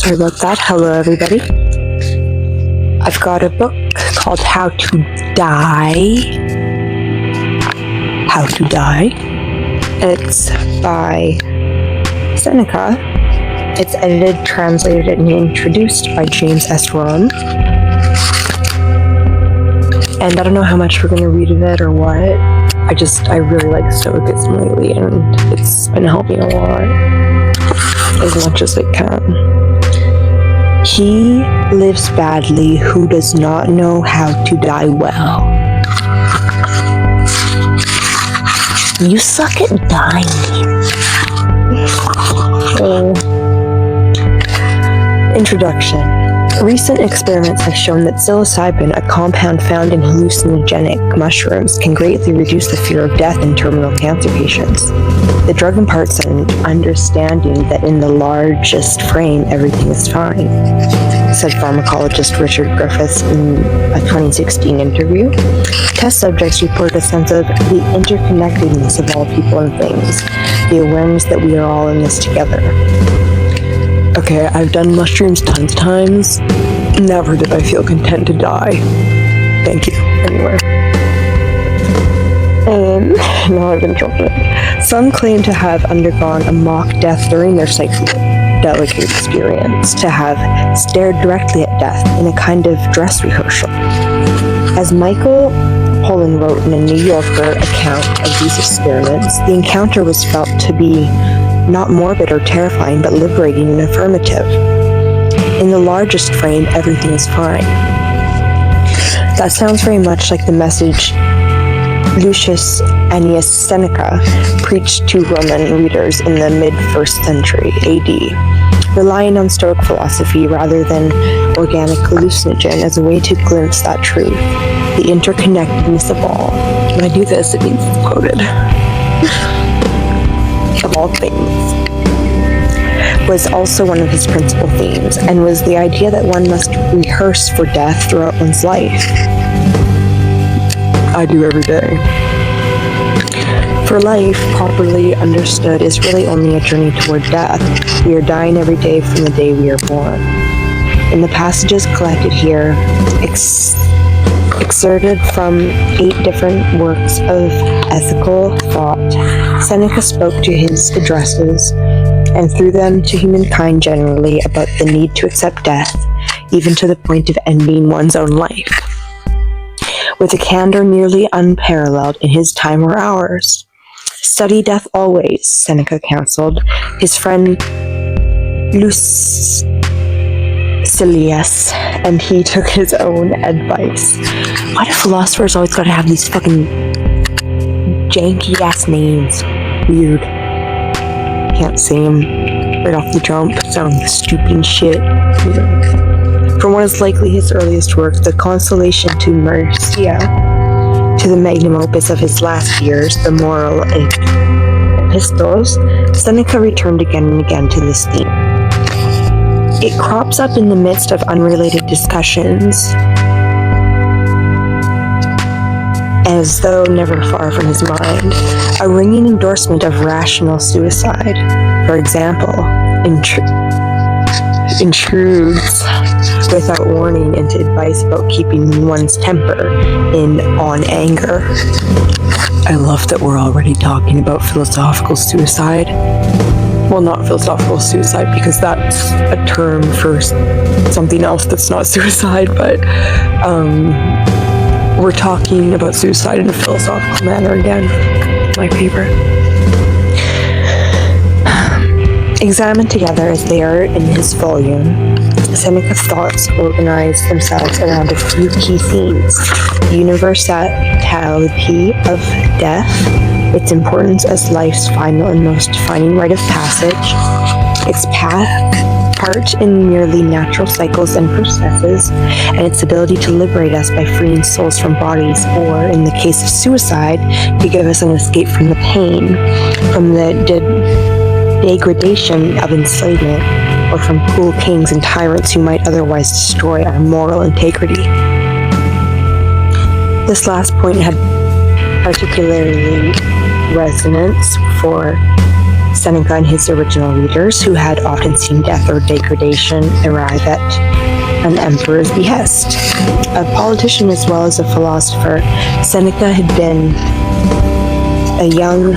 Sorry about that. Hello, everybody. I've got a book called How to Die. How to Die. It's by Seneca. It's edited, translated, and introduced by James S. Ron. And I don't know how much we're going to read of it or what. I really like Stoicism lately, and it's been helping a lot, as much as it can. He lives badly who does not know how to die well. You suck at dying. Introduction. Recent experiments have shown that psilocybin, a compound found in hallucinogenic mushrooms, can greatly reduce the fear of death in terminal cancer patients. The drug imparts an understanding that in the largest frame, everything is fine, said pharmacologist Richard Griffiths in a 2016 interview. Test subjects reported a sense of the interconnectedness of all people and things, the awareness that we are all in this together. Okay, I've done mushrooms tons of times. Never did I feel content to die. Thank you. Anyway. Now I've been dropping it. Some claim to have undergone a mock death during their psychedelic experience, to have stared directly at death in a kind of dress rehearsal. As Michael Pollan wrote in a New Yorker account of these experiments, the encounter was felt to be not morbid or terrifying, but liberating and affirmative. In the largest frame, everything is fine. That sounds very much like the message Lucius Annius Seneca preached to Roman readers in the mid-1st century AD, relying on Stoic philosophy rather than organic hallucinogen as a way to glimpse that truth, the interconnectedness of all. When I do this, it means it's quoted. Of all things, was also one of his principal themes, and was the idea that one must rehearse for death throughout one's life. I do every day. For life, properly understood, is really only a journey toward death. We are dying every day from the day we are born. In the passages collected here, excerpted from 8 different works of ethical thought, Seneca spoke to his addresses, and through them to humankind generally, about the need to accept death, even to the point of ending one's own life, with a candor nearly unparalleled in his time or ours. Study death always, Seneca counseled his friend Lucilius, and he took his own advice. Why do philosophers always gotta have these fucking janky ass names? Weird. Can't say them right off the jump. Sound stupid and shit. From what is likely his earliest work, the Consolation to Mercia, to the magnum opus of his last years, the Moral Epistles, Seneca returned again and again to this theme. It crops up in the midst of unrelated discussions, as though never far from his mind, a ringing endorsement of rational suicide. For example, intrudes without warning into advice about keeping one's temper on anger. I love that we're already talking about philosophical suicide. Well, not philosophical suicide, because that's a term for something else that's not suicide, but we're talking about suicide in a philosophical manner again. My favorite. Examined together as they are in his volume, Seneca's thoughts organize themselves around a few key themes: the universality of death, its importance as life's final and most defining rite of passage, its part in merely natural cycles and processes, and its ability to liberate us by freeing souls from bodies, or, in the case of suicide, to give us an escape from the pain, from the degradation of enslavement, or from cruel kings and tyrants who might otherwise destroy our moral integrity. This last point had particularly resonance for Seneca and his original readers, who had often seen death or degradation arrive at an emperor's behest. A politician as well as a philosopher, Seneca had been a young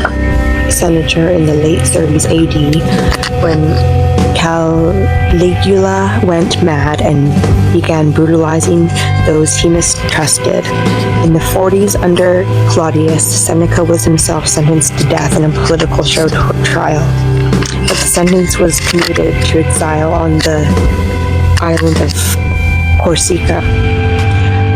senator in the late 30s AD when Caligula went mad and began brutalizing those he mistrusted. In the 40s, under Claudius, Seneca was himself sentenced to death in a political show trial, but the sentence was commuted to exile on the island of Corsica.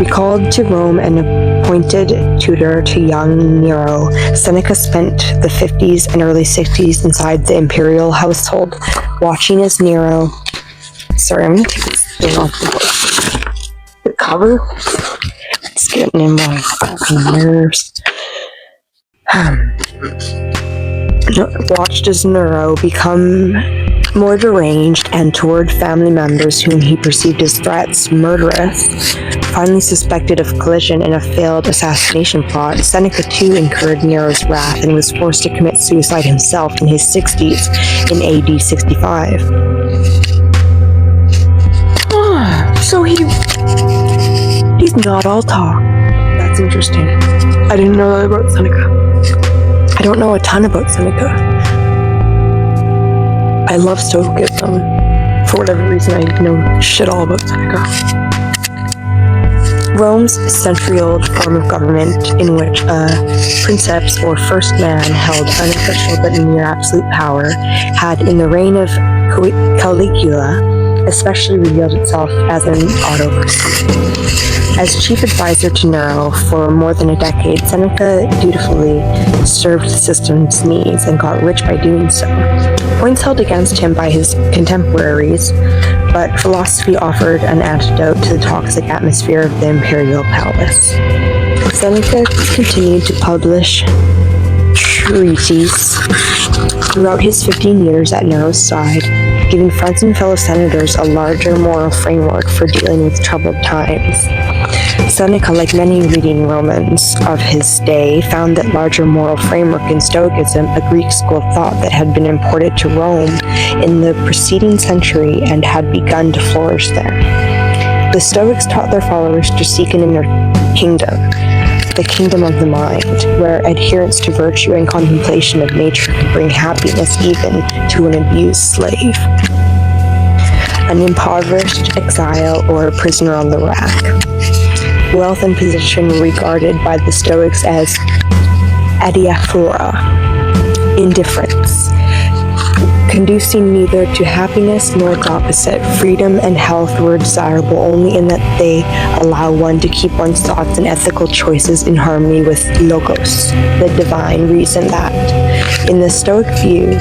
Recalled to Rome and appointed tutor to young Nero, Seneca spent the 50s and early 60s inside the imperial household, watching as Nero... Sorry, I'm going to take this thing off the cover. It's getting in my fucking nerves. Watched as Nero become more deranged and toward family members whom he perceived as threats, murderous. Finally suspected of collision in a failed assassination plot, Seneca too incurred Nero's wrath and was forced to commit suicide himself in his 60s in AD 65. So he's not all talk. That's interesting. I didn't know that about Seneca. I don't know a ton about Seneca. I love Stoicism. For whatever reason, I know shit all about Seneca. Rome's century-old form of government, in which a princeps or first man held unofficial but near absolute power, had in the reign of Caligula especially revealed itself as an autocracy. As chief advisor to Nero for more than a decade, Seneca dutifully served the system's needs and got rich by doing so. Points held against him by his contemporaries, but philosophy offered an antidote to the toxic atmosphere of the imperial palace. Seneca continued to publish treatises throughout his 15 years at Nero's side, giving friends and fellow senators a larger moral framework for dealing with troubled times. Seneca, like many leading Romans of his day, found that larger moral framework in Stoicism, a Greek school of thought that had been imported to Rome in the preceding century and had begun to flourish there. The Stoics taught their followers to seek an inner kingdom, the kingdom of the mind, where adherence to virtue and contemplation of nature could bring happiness even to an abused slave, an impoverished exile, or a prisoner on the rack. Wealth and position were regarded by the Stoics as adiaphora, indifference, conducing neither to happiness nor its opposite. Freedom and health were desirable only in that they allow one to keep one's thoughts and ethical choices in harmony with logos, the divine reason that, in the Stoic view,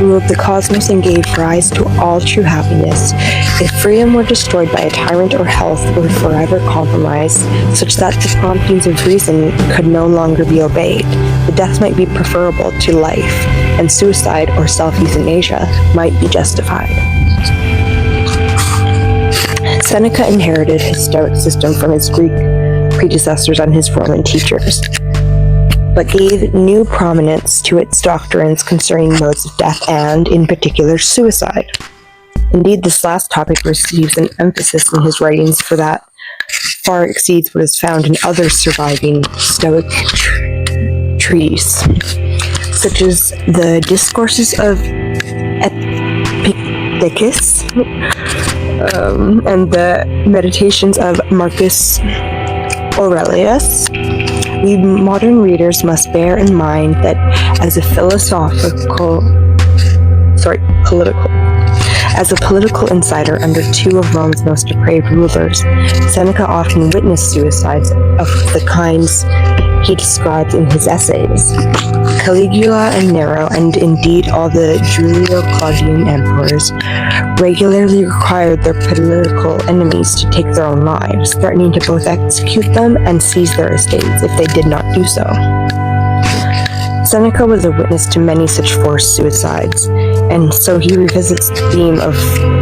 ruled the cosmos and gave rise to all true happiness. If freedom were destroyed by a tyrant or health were forever compromised, such that the promptings of reason could no longer be obeyed, the death might be preferable to life, and suicide or self-euthanasia might be justified. Seneca inherited his Stoic system from his Greek predecessors and his Roman teachers, but gave new prominence to its doctrines concerning modes of death and, in particular, suicide. Indeed, this last topic receives an emphasis in his writings, for that far exceeds what is found in other surviving Stoic treatises, such as the Discourses of Epictetus and the Meditations of Marcus Aurelius. We modern readers must bear in mind that as a political insider under two of Rome's most depraved rulers, Seneca often witnessed suicides of the kinds he describes in his essays. Caligula and Nero, and indeed all the Julio-Claudian emperors, regularly required their political enemies to take their own lives, threatening to both execute them and seize their estates if they did not do so. Seneca was a witness to many such forced suicides, and so he revisits the theme of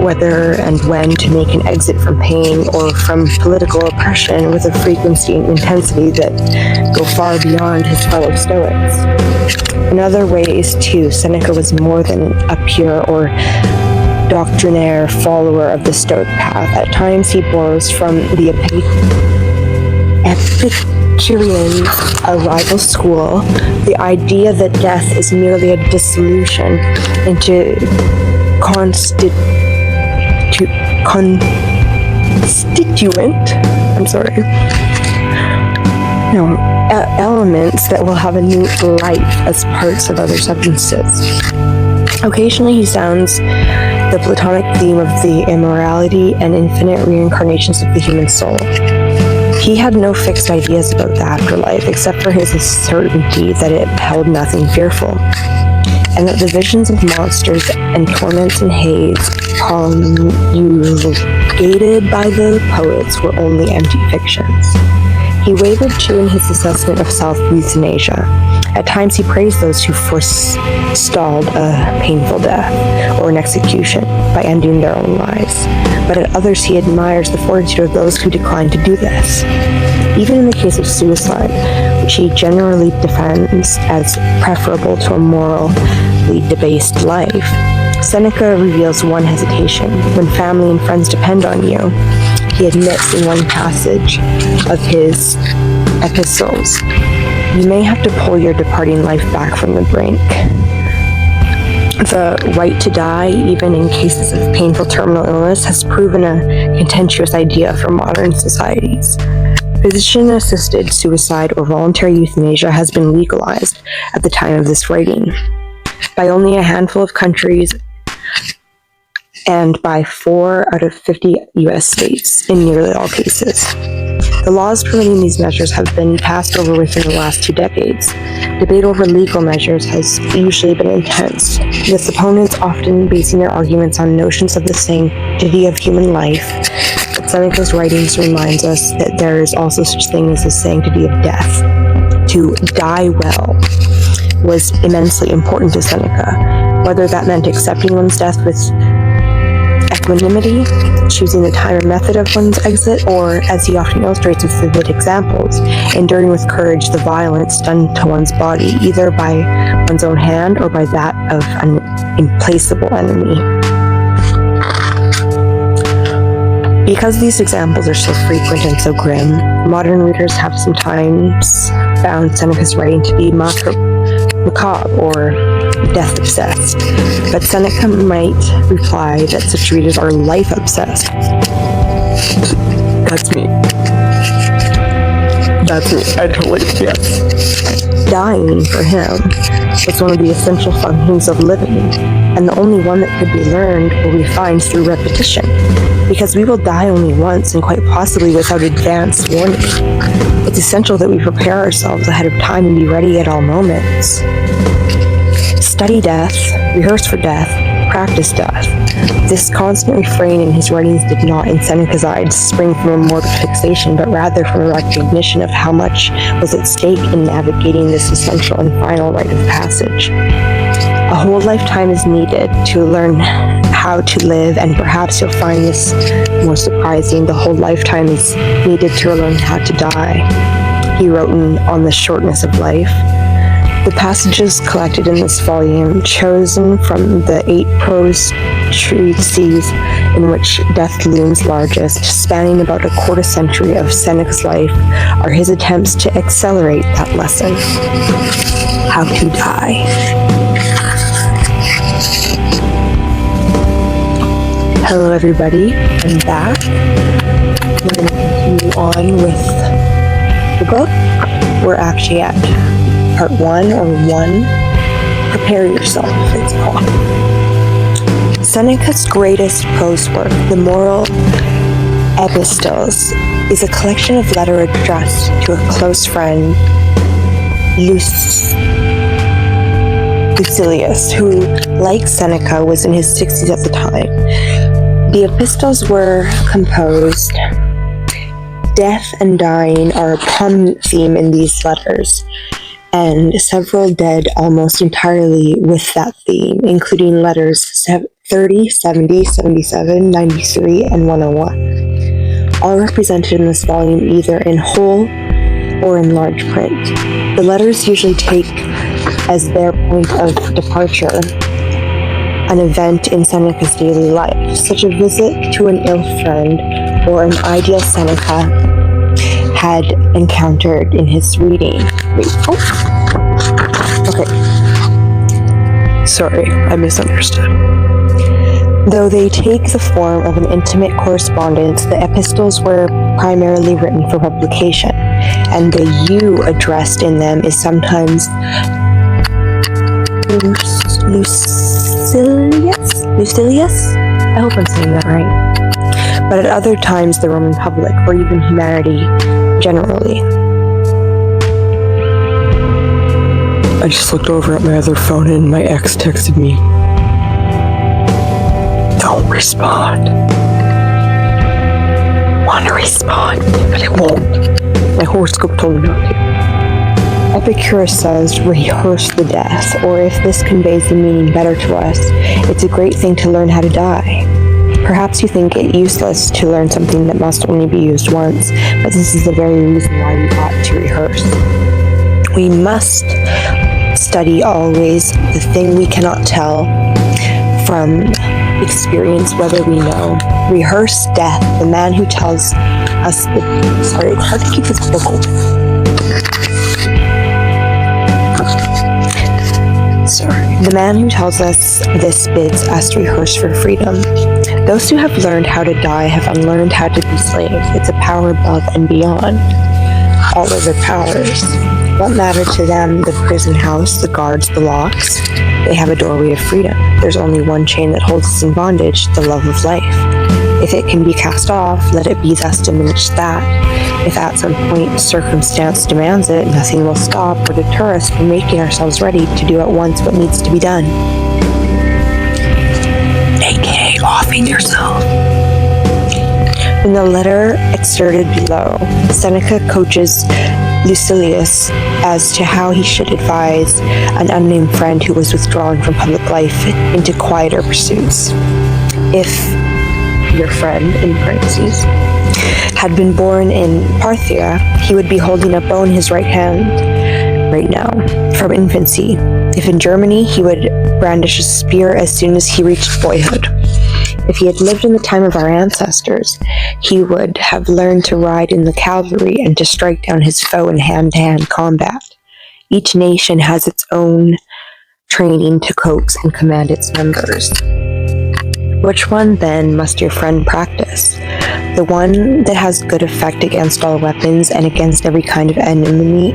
whether and when to make an exit from pain or from political oppression with a frequency and intensity that go far beyond his fellow Stoics. In other ways, too, Seneca was more than a pure or doctrinaire follower of the Stoic path. At times he borrows from the Epicureans, a rival school, the idea that death is merely a dissolution into constituent elements that will have a new life as parts of other substances. Occasionally he sounds the Platonic theme of the immortality and infinite reincarnations of the human soul. He had no fixed ideas about the afterlife, except for his certainty that it held nothing fearful, and that the visions of monsters and torments in Hades, promulgated by the poets, were only empty fictions. He wavered too in his assessment of self-euthanasia. At times he praised those who forestalled a painful death or an execution by ending their own lives, but at others he admires the fortitude of those who decline to do this. Even in the case of suicide, which he generally defends as preferable to a morally debased life, Seneca reveals one hesitation. When family and friends depend on you, he admits in one passage of his epistles, you may have to pull your departing life back from the brink. The right to die, even in cases of painful terminal illness, has proven a contentious idea for modern societies. Physician-assisted suicide or voluntary euthanasia has been legalized at the time of this writing by only a handful of countries and by 4 out of 50 U.S. states in nearly all cases. The laws permitting these measures have been passed over within the last 2 decades. Debate over legal measures has usually been intense, with opponents often basing their arguments on notions of the sanctity of human life. But Seneca's writings reminds us that there is also such thing as the sanctity of death. To die well was immensely important to Seneca, whether that meant accepting one's death with equanimity, choosing the time and method of one's exit, or, as he often illustrates with vivid examples, enduring with courage the violence done to one's body, either by one's own hand or by that of an implacable enemy. Because these examples are so frequent and so grim, modern readers have sometimes found Seneca's writing to be macabre or death-obsessed, but Seneca might reply that such readers are life-obsessed. That's me. I totally, yes. Dying, for him, was one of the essential functions of living, and the only one that could be learned or refined through repetition, because we will die only once and quite possibly without advance warning. It's essential that we prepare ourselves ahead of time and be ready at all moments. Study death, rehearse for death, practice death. This constant refrain in his writings did not, in Seneca's eyes, spring from a morbid fixation, but rather from a recognition of how much was at stake in navigating this essential and final rite of passage. A whole lifetime is needed to learn how to live, and perhaps you'll find this more surprising. The whole lifetime is needed to learn how to die, he wrote on the shortness of life. The passages collected in this volume, chosen from the 8 prose treatises in which death looms largest, spanning about a quarter century of Seneca's life, are his attempts to accelerate that lesson. How to die. Hello everybody, I'm back. We're going to continue on with the book. We're actually at Part 1, or 1, Prepare Yourself, it's called. Seneca's greatest prose work, the Moral Epistles, is a collection of letters addressed to a close friend, Lucilius, who, like Seneca, was in his 60s at the time. The epistles were composed. Death and dying are a prominent theme in these letters, and several dead almost entirely with that theme, including letters 30, 70, 77, 93, and 101, all represented in this volume either in whole or in large print. The letters usually take as their point of departure an event in Seneca's daily life, such a visit to an ill friend or an ideal Seneca had encountered in his reading. Okay. Sorry, I misunderstood. Though they take the form of an intimate correspondence, the epistles were primarily written for publication, and the you addressed in them is sometimes Lucilius? I hope I'm saying that right. But at other times the Roman public, or even humanity generally. I just looked over at my other phone and my ex texted me. Don't respond. Want to respond, but it won't. My horoscope told me not to. Epicurus says, rehearse the death, or if this conveys the meaning better to us, it's a great thing to learn how to die. Perhaps you think it useless to learn something that must only be used once, but this is the very reason why we ought to rehearse. We must study always the thing we cannot tell from experience whether we know. Rehearse death, the man who tells us sorry, it's hard to keep this book open. The man who tells us this bids us rehearse for freedom. Those who have learned how to die have unlearned how to be slaves. It's a power above and beyond all other powers. What matter to them the prison house, the guards, the locks? They have a doorway of freedom. There's only one chain that holds us in bondage, the love of life. If it can be cast off, let it be thus diminished that, if at some point circumstance demands it, nothing will stop or deter us from making ourselves ready to do at once what needs to be done. AKA offing yourself. In the letter excerpted below, Seneca coaches Lucilius as to how he should advise an unnamed friend who was withdrawn from public life into quieter pursuits. If your friend, in parentheses, had been born in Parthia, he would be holding a bow in his right hand right now, from infancy. If in Germany, he would brandish a spear as soon as he reached boyhood. If he had lived in the time of our ancestors, he would have learned to ride in the cavalry and to strike down his foe in hand-to-hand combat. Each nation has its own training to coax and command its members. Which one, then, must your friend practice? The one that has good effect against all weapons and against every kind of enemy,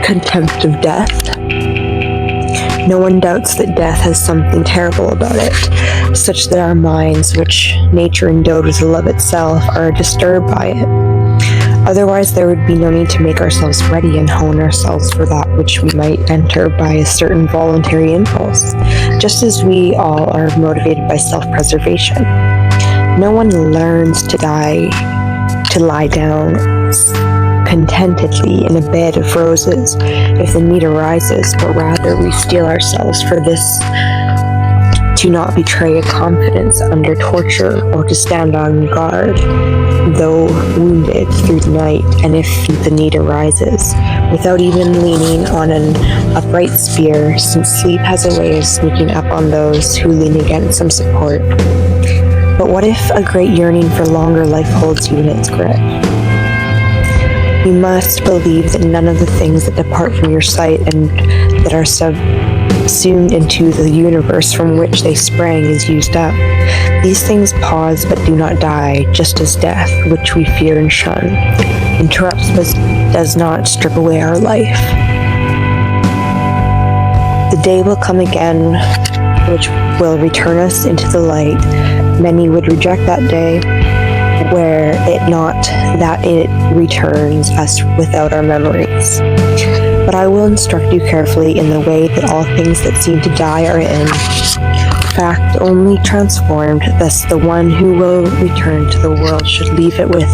contempt of death. No one doubts that death has something terrible about it, such that our minds, which nature endowed with love itself, are disturbed by it. Otherwise, there would be no need to make ourselves ready and hone ourselves for that which we might enter by a certain voluntary impulse, just as we all are motivated by self-preservation. No one learns to lie down contentedly in a bed of roses if the need arises, but rather we steel ourselves for this to not betray a confidence under torture or to stand on guard, though wounded through the night, and if the need arises, without even leaning on an upright spear, since sleep has a way of sneaking up on those who lean against some support. But what if a great yearning for longer life holds you in its grip? You must believe that none of the things that depart from your sight and that are subsumed into the universe from which they sprang is used up. These things pause but do not die, just as death, which we fear and shun, interrupts but does not strip away our life. The day will come again which will return us into the light. Many would reject that day, were it not that it returns us without our memories. But I will instruct you carefully in the way that all things that seem to die are in fact only transformed, thus the one who will return to the world should leave it with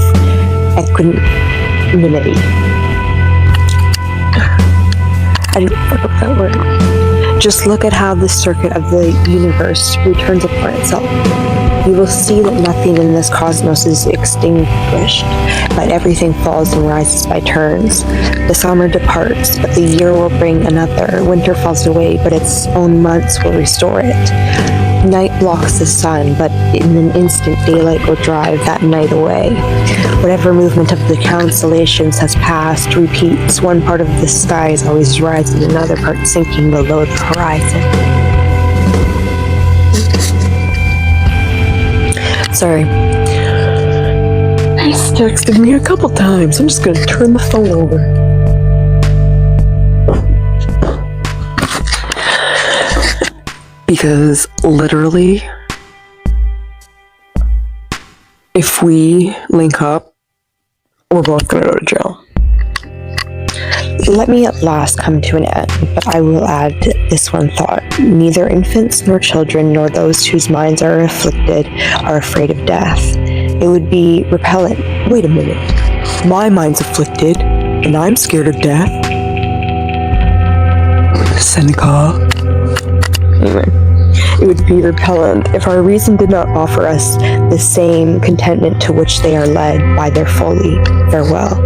equanimity. I didn't fuck up that word. Just look at how the circuit of the universe returns upon itself. You will see that nothing in this cosmos is extinguished, but everything falls and rises by turns. The summer departs, but the year will bring another. Winter falls away, but its own months will restore it. Night blocks the sun, but in an instant daylight will drive that night away. Whatever movement of the constellations has passed repeats. One part of the sky is always rising, another part sinking below the horizon. Sorry. He's texted me a couple times. I'm just gonna turn the phone over. Because literally, if we link up, we're both gonna go to jail. Let me at last come to an end, but I will add this one thought. Neither infants nor children nor those whose minds are afflicted are afraid of death. It would be repellent. Wait a minute. My mind's afflicted, and I'm scared of death. Seneca. Anyway, it would be repellent if our reason did not offer us the same contentment to which they are led by their folly. Farewell.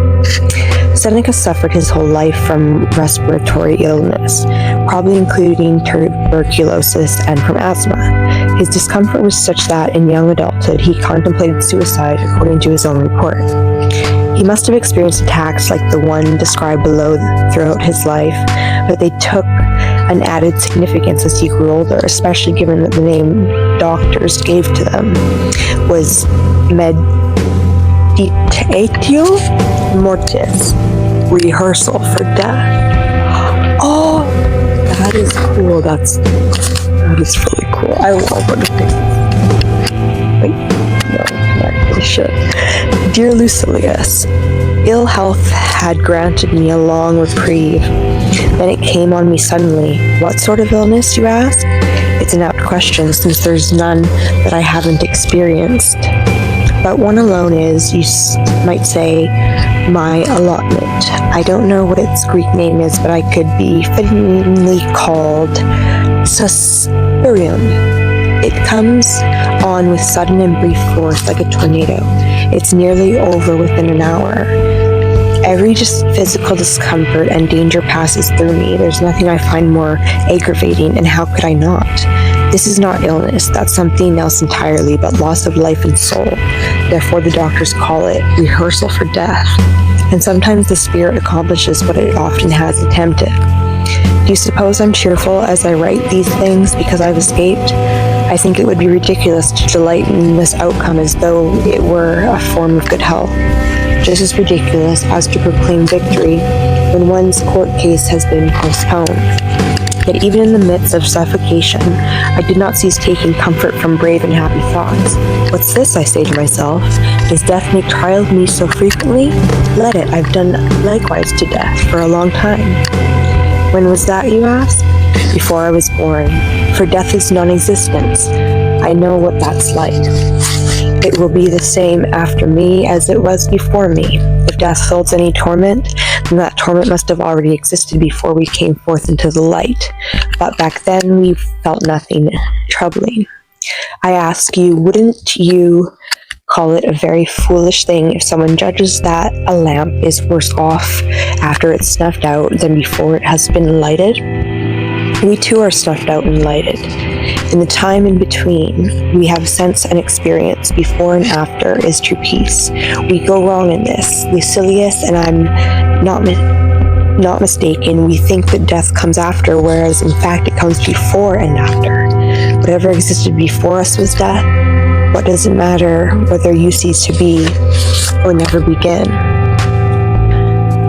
Seneca suffered his whole life from respiratory illness, probably including tuberculosis and from asthma. His discomfort was such that in young adulthood he contemplated suicide, according to his own report. He must have experienced attacks like the one described below throughout his life, but they took an added significance as he grew older, especially given that the name doctors gave to them was meditatio mortis, rehearsal for death. Oh, that is cool. That is really cool. I love what it is. Wait, no, I should. Dear Lucilius, ill health had granted me a long reprieve. Then it came on me suddenly. What sort of illness, you ask? It's an apt question, since there's none that I haven't experienced. But one alone is, you might say, my allotment. I don't know what its Greek name is, but I could be fittingly called suspirium. It comes on with sudden and brief force like a tornado. It's nearly over within an hour. Every physical discomfort and danger passes through me. There's nothing I find more aggravating, and how could I not? This is not illness, that's something else entirely, but loss of life and soul. Therefore the doctors call it rehearsal for death. And sometimes the spirit accomplishes what it often has attempted. Do you suppose I'm cheerful as I write these things because I've escaped? I think it would be ridiculous to delight in this outcome as though it were a form of good health. Just as ridiculous as to proclaim victory when one's court case has been postponed. Yet even in the midst of suffocation, I did not cease taking comfort from brave and happy thoughts. What's this, I say to myself? Does death make trial of me so frequently? Let it, I've done likewise to death for a long time. When was that, you ask? Before I was born, for death is non-existence. I know what that's like. It will be the same after me as it was before me. If death holds any torment, then that torment must have already existed before we came forth into the light. But back then we felt nothing troubling. I ask you, wouldn't you call it a very foolish thing if someone judges that a lamp is worse off after it's snuffed out than before it has been lighted? We too are snuffed out and lighted. In the time in between, we have sense and experience. Before and after is true peace. We go wrong in this. Lucilius, and I'm not mistaken, we think that death comes after, whereas in fact it comes before and after. Whatever existed before us was death. What does it matter whether you cease to be or never begin?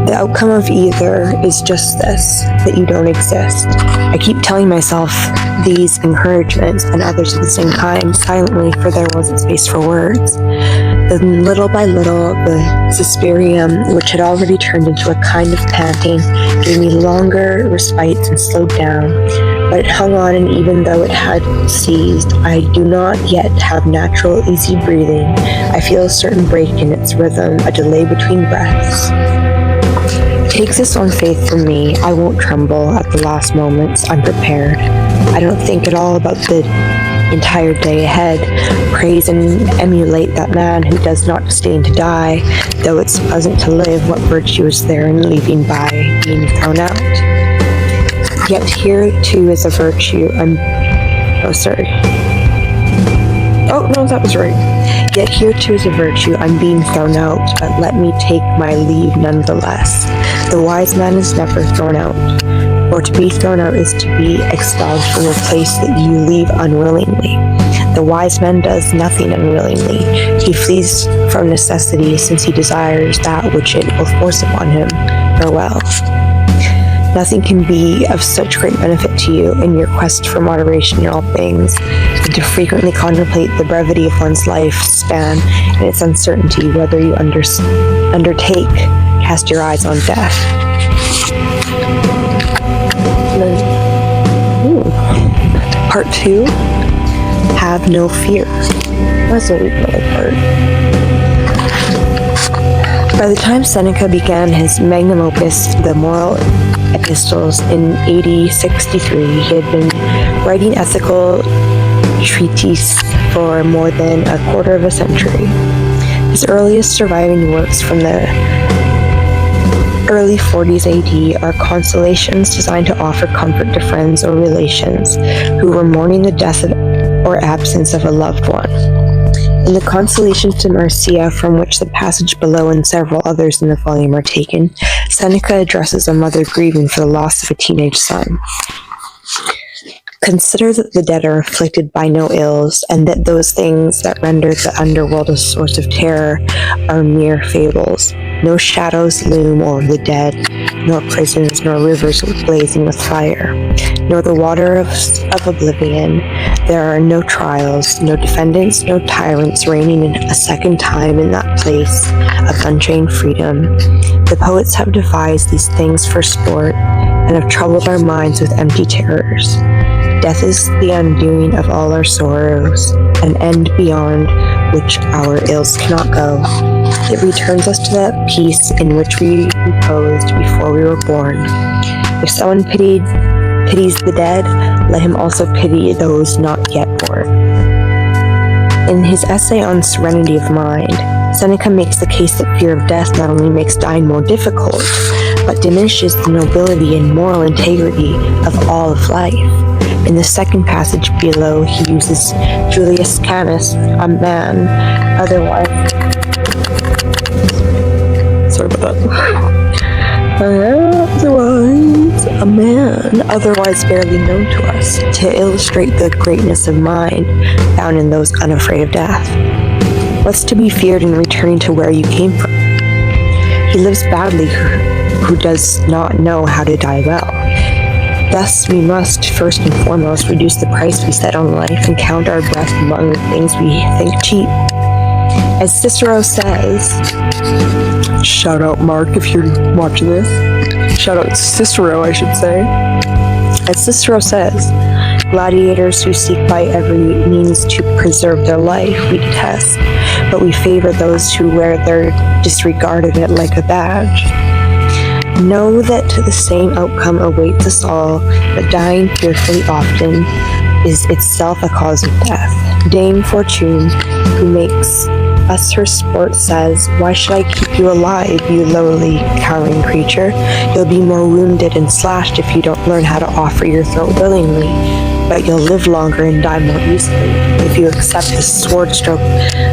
The outcome of either is just this, that you don't exist. I keep telling myself these encouragements and others at the same time, silently, for there wasn't space for words. Then little by little, the suspirium, which had already turned into a kind of panting, gave me longer respites and slowed down. But it hung on, and even though it had ceased, I do not yet have natural, easy breathing. I feel a certain break in its rhythm, a delay between breaths. Takes this on faith from me. I won't tremble at the last moments. I'm prepared. I don't think at all about the entire day ahead. Praise and emulate that man who does not disdain to die, though it's pleasant to live. What virtue is there in leaving by being thrown out? Yet here too is a virtue. That was right. Yet here too is a virtue. I'm being thrown out, but let me take my leave nonetheless. The wise man is never thrown out, for to be thrown out is to be expelled from a place that you leave unwillingly. The wise man does nothing unwillingly. He flees from necessity, since he desires that which it will force upon him. Farewell. Nothing can be of such great benefit to you in your quest for moderation in all things, and to frequently contemplate the brevity of one's lifespan and its uncertainty, whether you undertake, cast your eyes on death. Part 2, have no fear. That's a really part. By the time Seneca began his magnum opus, the Moral Epistles, in AD 63, he had been writing ethical treatises for more than a quarter of a century. His earliest surviving works from the early 40s AD are consolations designed to offer comfort to friends or relations who were mourning the death or absence of a loved one. In the Consolations to Marcia, from which the passage below and several others in the volume are taken, Seneca addresses a mother grieving for the loss of a teenage son. Consider that the dead are afflicted by no ills, and that those things that render the underworld a source of terror are mere fables. No shadows loom over the dead, nor prisons, nor rivers blazing with fire, nor the water of oblivion. There are no trials, no defendants, no tyrants reigning a second time in that place of unchained freedom. The poets have devised these things for sport, and have troubled our minds with empty terrors. Death is the undoing of all our sorrows, an end beyond which our ills cannot go. It returns us to that peace in which we reposed before we were born. If someone pities the dead, let him also pity those not yet born. In his essay on Serenity of Mind, Seneca makes the case that fear of death not only makes dying more difficult, but diminishes the nobility and moral integrity of all of life. In the second passage below, he uses Julius Canis, a man otherwise barely known to us, to illustrate the greatness of mind found in those unafraid of death. What's to be feared in returning to where you came from? He lives badly who does not know how to die well. Thus, we must, first and foremost, reduce the price we set on life and count our breath among the things we think cheap. As Cicero says, shout out Mark if you're watching this. Shout out Cicero, I should say. As Cicero says, gladiators who seek by every means to preserve their life we detest, but we favor those who wear their disregard of it like a badge. Know that the same outcome awaits us all, but dying fearfully often is itself a cause of death. Dame Fortune, who makes us her sport, says, "Why should I keep you alive, you lowly, cowering creature? You'll be more wounded and slashed if you don't learn how to offer your throat willingly, but you'll live longer and die more easily if you accept the sword stroke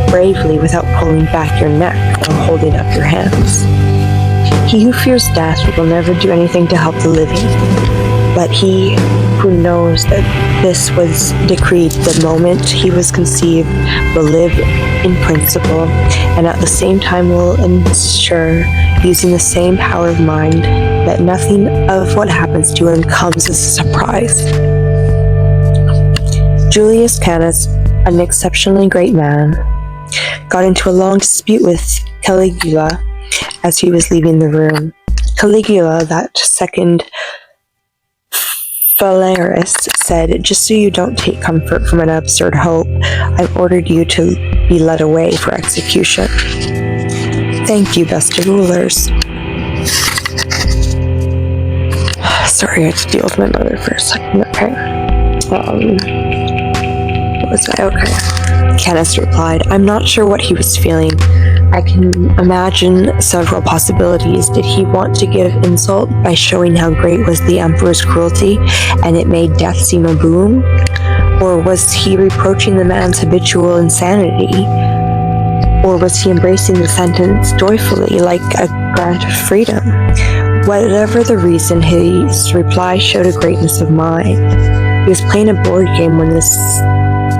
bravely without pulling back your neck or holding up your hands." He who fears death will never do anything to help the living, but he who knows that this was decreed the moment he was conceived will live in principle, and at the same time will ensure, using the same power of mind, that nothing of what happens to him comes as a surprise. Julius Canis, an exceptionally great man, got into a long dispute with Caligula as he was leaving the room. Caligula, that second Phalaris, said, "Just so you don't take comfort from an absurd hope, I've ordered you to be led away for execution." Thank you, best of rulers. Sorry, I had to deal with my mother for a second. Okay. What was I? Okay. Kenneth replied, I'm not sure what he was feeling. I can imagine several possibilities. Did he want to give insult by showing how great was the Emperor's cruelty, and it made death seem a boon? Or was he reproaching the man's habitual insanity? Or was he embracing the sentence joyfully, like a grant of freedom? Whatever the reason, his reply showed a greatness of mind. He was playing a board game when this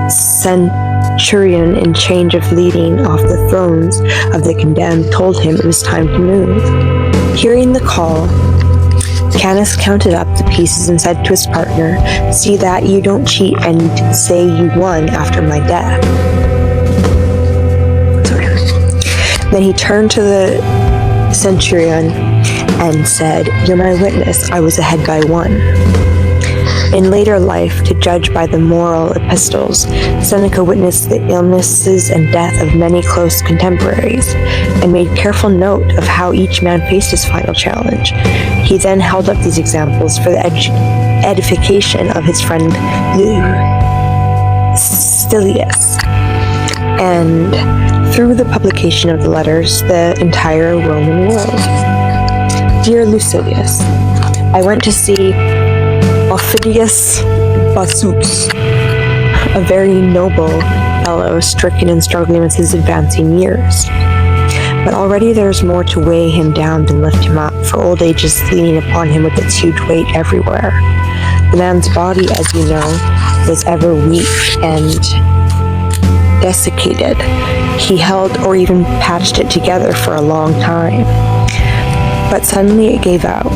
centurion, in change of leading off the thrones of the condemned, told him it was time to move. Hearing the call, Canis counted up the pieces and said to his partner, see that you don't cheat and say you won after my death. Then he turned to the centurion and said, you're my witness, I was ahead by 1. In later life, to judge by the moral epistles, Seneca witnessed the illnesses and death of many close contemporaries, and made careful note of how each man faced his final challenge. He then held up these examples for the edification of his friend Lucilius, and through the publication of the letters, the entire Roman world. Dear Lucilius, I went to see Aufidius Bassus, a very noble fellow, stricken and struggling with his advancing years. But already there is more to weigh him down than lift him up, for old age is leaning upon him with its huge weight everywhere. The man's body, as you know, was ever weak and desiccated. He held or even patched it together for a long time. But suddenly it gave out,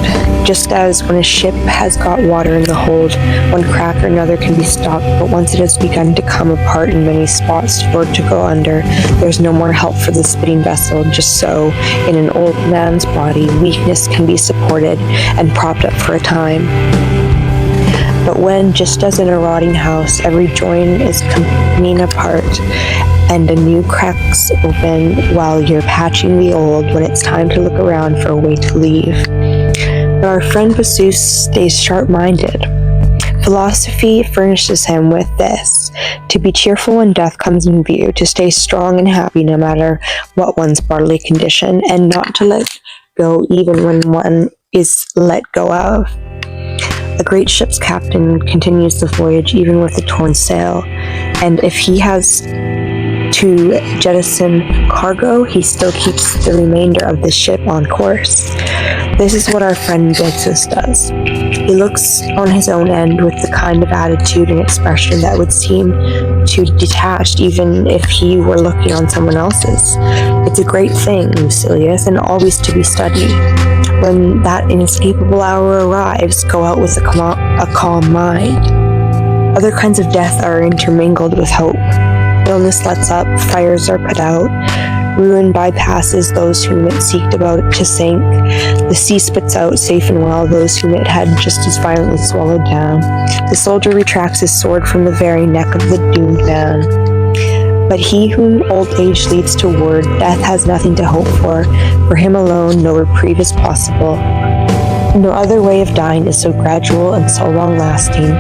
just as when a ship has got water in the hold, one crack or another can be stopped, but once it has begun to come apart in many spots for it to go under, there's no more help for the spitting vessel. Just so, in an old man's body, weakness can be supported and propped up for a time. But when, just as in a rotting house, every joint is coming apart, and a new cracks open while you're patching the old when it's time to look around for a way to leave. But our friend Bassus stays sharp-minded. Philosophy furnishes him with this: to be cheerful when death comes in view, to stay strong and happy no matter what one's bodily condition, and not to let go even when one is let go of. A great ship's captain continues the voyage even with a torn sail, and if he has to jettison cargo, he still keeps the remainder of the ship on course. This is what our friend Bassus does. He looks on his own end with the kind of attitude and expression that would seem too detached even if he were looking on someone else's. It's a great thing, Lucilius, and always to be studied. When that inescapable hour arrives, go out with a calm mind. Other kinds of death are intermingled with hope. Illness lets up, fires are put out, ruin bypasses those whom it seeked about to sink, the sea spits out safe and well those whom it had just as violently swallowed down. The soldier retracts his sword from the very neck of the doomed man. But he whom old age leads toward death has nothing to hope for him alone no reprieve is possible. No other way of dying is so gradual and so long-lasting.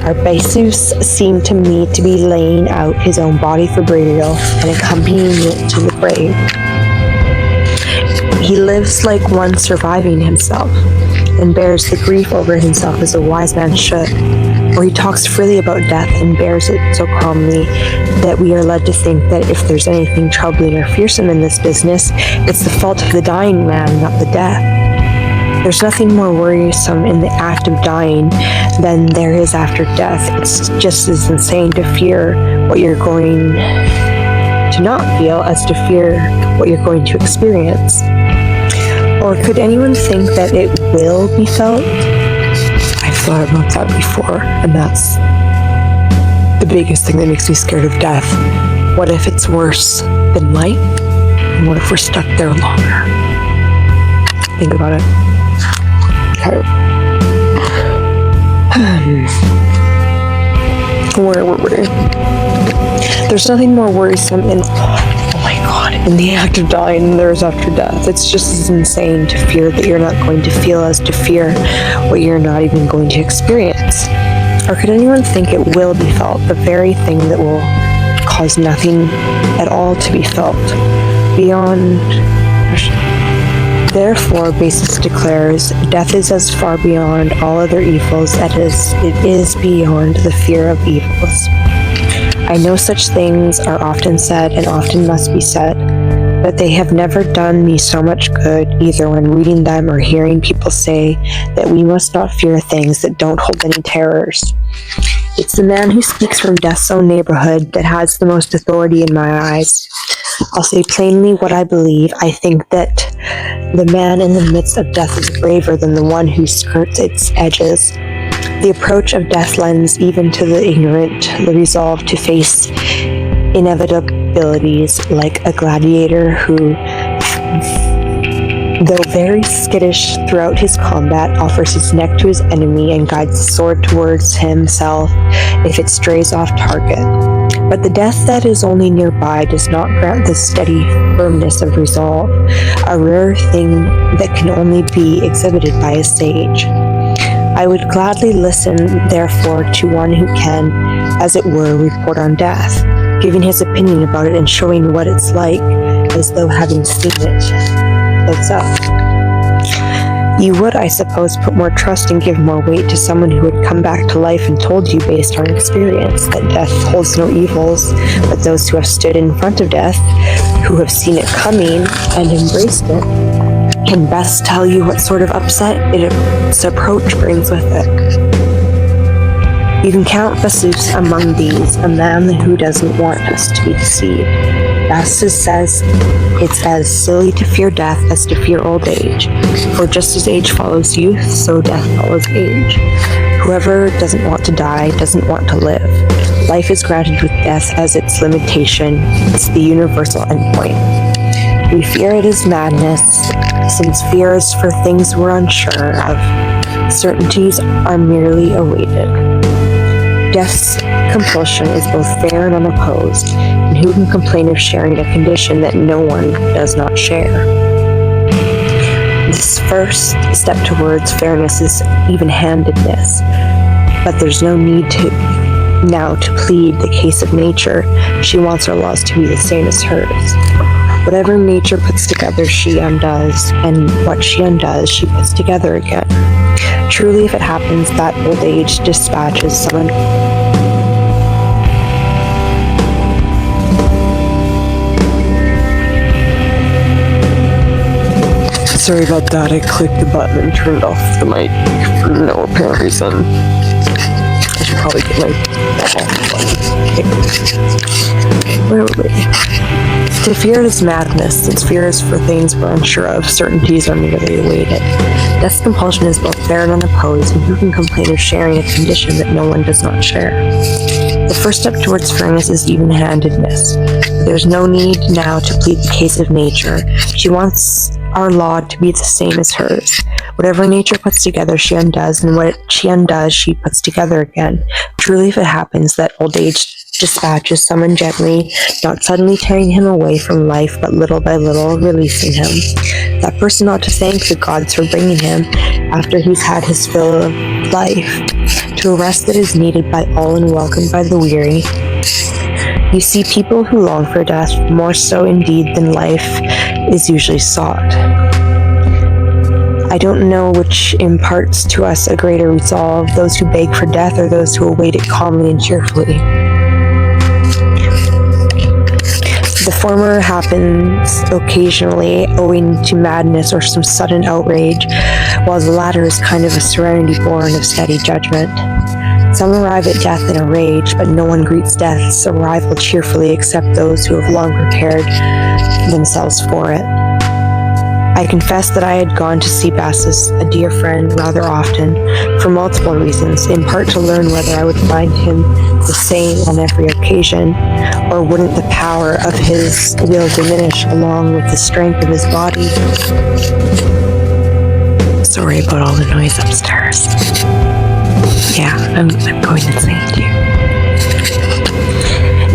Our Bassus seemed to me to be laying out his own body for burial and accompanying it to the grave. He lives like one surviving himself, and bears the grief over himself as a wise man should, or he talks freely about death and bears it so calmly that we are led to think that if there's anything troubling or fearsome in this business, it's the fault of the dying man, not the death. There's nothing more worrisome in the act of dying than there is after death. It's just as insane to fear what you're going to not feel as to fear what you're going to experience. Or could anyone think that it will be felt? I've thought about that before, and that's the biggest thing that makes me scared of death. What if it's worse than life? And what if we're stuck there longer? Think about it. Where were we? There's nothing more worrisome in... Oh my god. God, in the act of dying, there is after death. It's just as insane to fear that you're not going to feel as to fear what you're not even going to experience. Or could anyone think it will be felt, the very thing that will cause nothing at all to be felt beyond? Therefore, Basis declares, death is as far beyond all other evils as it is beyond the fear of evils. I know such things are often said and often must be said, but they have never done me so much good, either when reading them or hearing people say that we must not fear things that don't hold any terrors. It's the man who speaks from death's own neighborhood that has the most authority in my eyes. I'll say plainly what I believe. I think that the man in the midst of death is braver than the one who skirts its edges. The approach of death lends even to the ignorant the resolve to face inevitabilities, like a gladiator who, though very skittish throughout his combat, offers his neck to his enemy and guides the sword towards himself if it strays off target. But the death that is only nearby does not grant the steady firmness of resolve, a rare thing that can only be exhibited by a sage. I would gladly listen, therefore, to one who can, as it were, report on death, giving his opinion about it and showing what it's like, as though having seen it itself. You would, I suppose, put more trust and give more weight to someone who had come back to life and told you, based on experience, that death holds no evils, but those who have stood in front of death, who have seen it coming and embraced it, can best tell you what sort of upset its approach brings with it. You can count Bassus among these, a man who doesn't want us to be deceived. Bassus says it's as silly to fear death as to fear old age, for just as age follows youth, so death follows age. Whoever doesn't want to die doesn't want to live. Life is granted with death as its limitation. It's the universal endpoint. We fear it is madness, since fear is for things we're unsure of. Certainties are merely awaited. Death's compulsion is both fair and unopposed, and who can complain of sharing a condition that no one does not share? This first step towards fairness is even-handedness, but there's no need now to plead the case of nature. She wants our laws to be the same as hers. Whatever nature puts together, she undoes, and what she undoes, she puts together again. Truly, if it happens that old age dispatches someone... Sorry about that, I clicked the button and turned off the mic for no apparent reason. I should probably get my Where were we? To fear is madness, since fear is for things we're unsure of, certainties are merely awaited. Death's compulsion is both fair and unopposed, and who can complain of sharing a condition that no one does not share? The first step towards fairness is even-handedness. There's no need now to plead the case of nature. She wants our law to be the same as hers. Whatever nature puts together, she undoes, and what she undoes, she puts together again. Truly, if it happens that old age dispatches someone gently, not suddenly tearing him away from life, but little by little releasing him, that person ought to thank the gods for bringing him, after he's had his fill of life, to a rest that is needed by all and welcomed by the weary. You see, people who long for death, more so indeed than life, is usually sought. I don't know which imparts to us a greater resolve, those who beg for death or those who await it calmly and cheerfully. The former happens occasionally owing to madness or some sudden outrage, while the latter is kind of a serenity born of steady judgment. Some arrive at death in a rage, but no one greets death's arrival cheerfully except those who have long prepared themselves for it. I confess that I had gone to see Bassus, a dear friend, rather often, for multiple reasons, in part to learn whether I would find him the same on every occasion, or wouldn't the power of his will diminish along with the strength of his body. Sorry about all the noise upstairs. Yeah, I'm going insane too.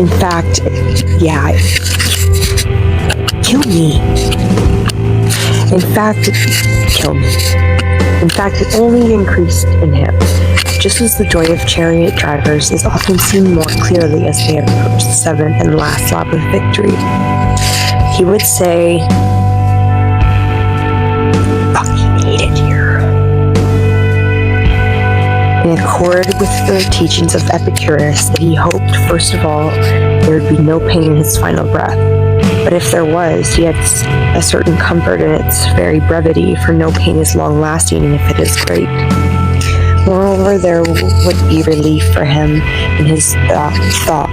In fact, yeah, kill me. In fact, it only increased in him, just as the joy of chariot drivers is often seen more clearly as they approach the seventh and last lap of victory. He would say, "Fucking hate it here." In accord with the teachings of Epicurus, that he hoped, first of all, there would be no pain in his final breath. But if there was, he had a certain comfort in its very brevity, for no pain is long-lasting, and if it is great. Moreover, there would be relief for him in his thought,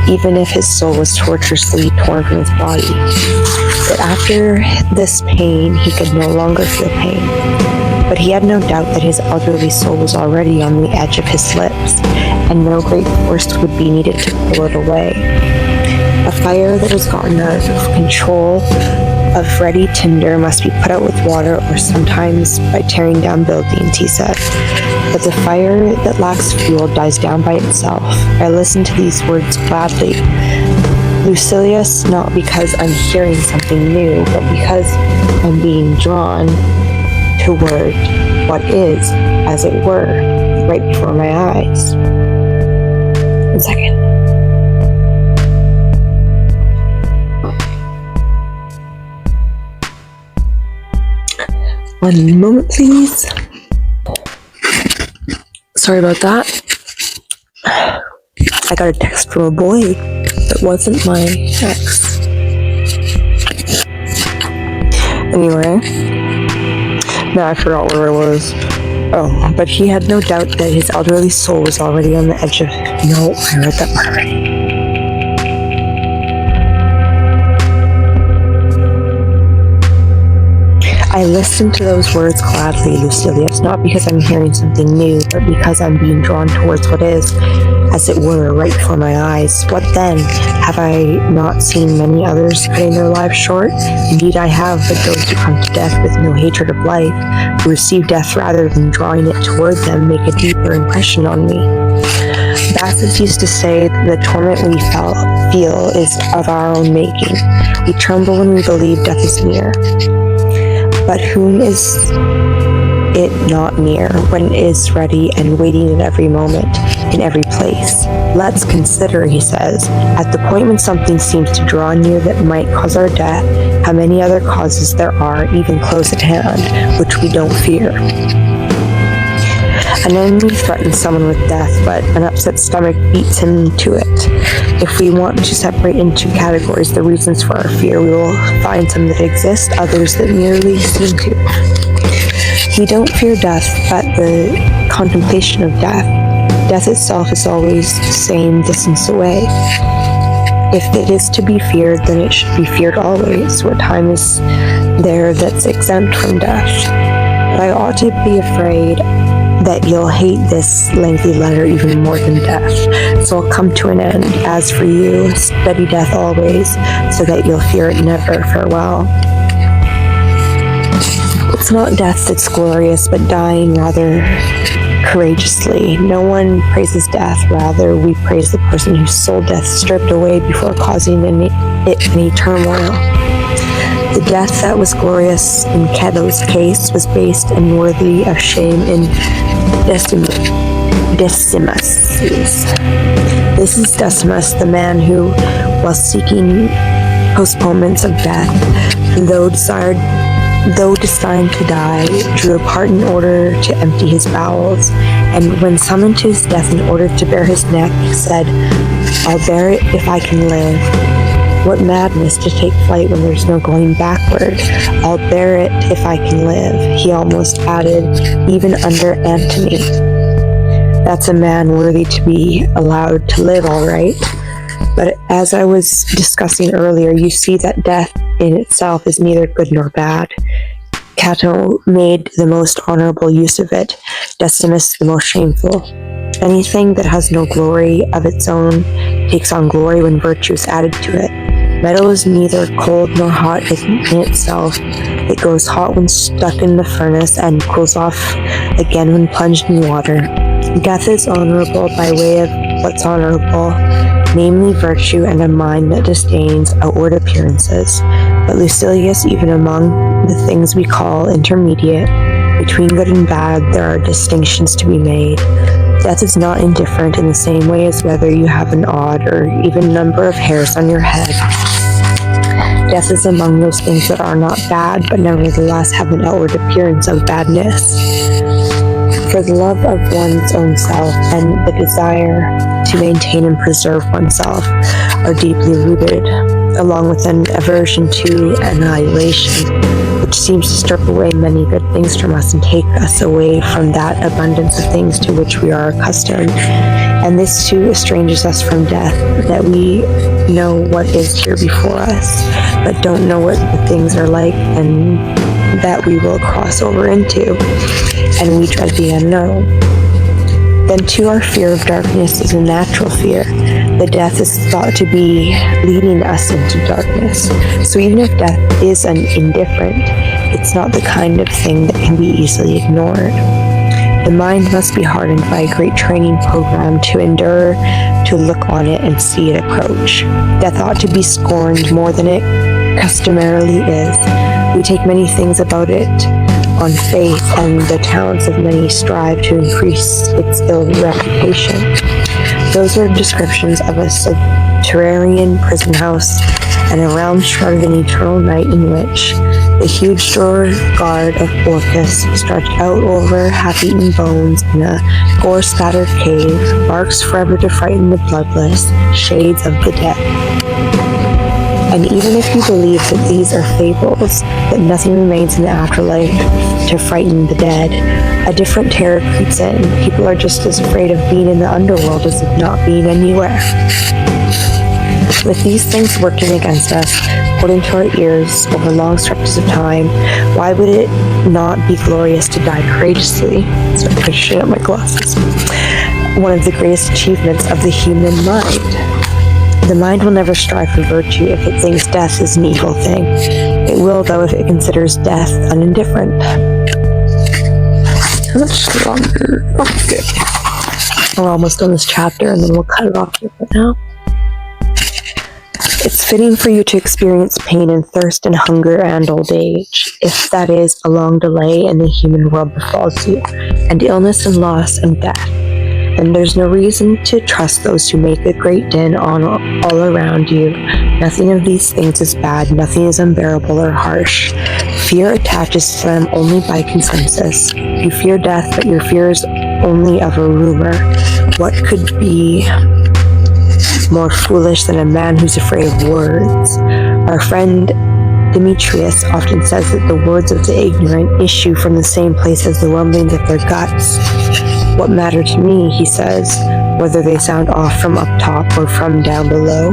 even if his soul was tortuously torn from his body. That after this pain, he could no longer feel pain. But he had no doubt that his elderly soul was already on the edge of his lips, and no great force would be needed to pull it away. A fire that was gotten out of control of ready tinder must be put out with water, or sometimes by tearing down buildings, he said. But the fire that lacks fuel dies down by itself. I listened to these words gladly, Lucilius, not because I'm hearing something new, but because I'm being drawn toward what is, as it were, right before my eyes. 1 second. One moment, please. Sorry about that. I got a text from a boy that wasn't my ex. Anyway, now I forgot where I was. Oh, but he had no doubt that his elderly soul was already on the edge of... No, I read that part already. I listened to those words gladly, Lucilius, not because I'm hearing something new, but because I'm being drawn towards what is, as it were, right before my eyes. What then? Have I not seen many others cutting their lives short? Indeed I have, but those who come to death with no hatred of life, who receive death rather than drawing it toward them, make a deeper impression on me. Bassus used to say that the torment we feel is of our own making. We tremble when we believe death is near. But whom is it not near, when it is ready and waiting at every moment, in every place? Let's consider, he says, at the point when something seems to draw near that might cause our death, how many other causes there are, even close at hand, which we don't fear. An enemy threatens someone with death, but an upset stomach beats him to it. If we want to separate into categories the reasons for our fear, we will find some that exist, others that merely seem to. We don't fear death, but the contemplation of death. Death itself is always the same distance away. If it is to be feared, then it should be feared always, where time is there that's exempt from death. But I ought to be afraid that you'll hate this lengthy letter even more than death. So I'll come to an end. As for you, study death always, so that you'll fear it never. Farewell. It's not death that's glorious, but dying rather courageously. No one praises death, rather we praise the person whose soul death stripped away before causing any turmoil. The death that was glorious in Cato's case was based and worthy of shame in Decimus. This is Decimus, the man who, while seeking postponements of death, though designed to die, drew apart in order to empty his bowels, and when summoned to his death in order to bare his neck, said, "I'll bear it if I can live." What madness to take flight when there's no going backward. I'll bear it if I can live, he almost added, even under Antony. That's a man worthy to be allowed to live, all right. But as I was discussing earlier, you see that death in itself is neither good nor bad. Cato made the most honorable use of it, Decimus the most shameful. Anything that has no glory of its own takes on glory when virtue is added to it. Metal is neither cold nor hot in itself. It grows hot when stuck in the furnace and cools off again when plunged in water. Death is honorable by way of what's honorable, namely virtue and a mind that disdains outward appearances. But Lucilius, even among the things we call intermediate, between good and bad, there are distinctions to be made. Death is not indifferent in the same way as whether you have an odd or even number of hairs on your head. Death is among those things that are not bad, but nevertheless have an outward appearance of badness. For the love of one's own self and the desire to maintain and preserve oneself are deeply rooted, along with an aversion to annihilation, which seems to strip away many good things from us and take us away from that abundance of things to which we are accustomed. And this too estranges us from death, that we know what is here before us, but don't know what the things are like and that we will cross over into, and we dread the unknown. Then too our fear of darkness is a natural fear. The death is thought to be leading us into darkness. So even if death is an indifferent, it's not the kind of thing that can be easily ignored. The mind must be hardened by a great training program to endure, to look on it and see it approach. Death ought to be scorned more than it customarily is. We take many things about it on faith, and the talents of many strive to increase its ill reputation. Those are descriptions of a subterranean prison house and a realm shrouded in eternal night, in which the huge door guard of Orcus, stretched out over half-eaten bones in a gore-spattered cave, barks forever to frighten the bloodless shades of the dead. And even if you believe that these are fables, that nothing remains in the afterlife to frighten the dead, a different terror creeps in. People are just as afraid of being in the underworld as of not being anywhere. With these things working against us, according to our ears, over long stretches of time, why would it not be glorious to die courageously? So I'm finishing up my glasses. One of the greatest achievements of the human mind. The mind will never strive for virtue if it thinks death is an evil thing. It will, though, if it considers death unindifferent. How much longer? Okay. We're almost on this chapter, and then we'll cut it off here for now. It's fitting for you to experience pain and thirst and hunger and old age, if that is, a long delay in the human world befalls you, and illness and loss and death. And there's no reason to trust those who make a great din on all around you. Nothing of these things is bad, nothing is unbearable or harsh. Fear attaches to them only by consensus. You fear death, but your fear is only of a rumor. What could be more foolish than a man who's afraid of words? Our friend Demetrius often says that the words of the ignorant issue from the same place as the rumblings of their guts. What matter to me, he says, whether they sound off from up top or from down below?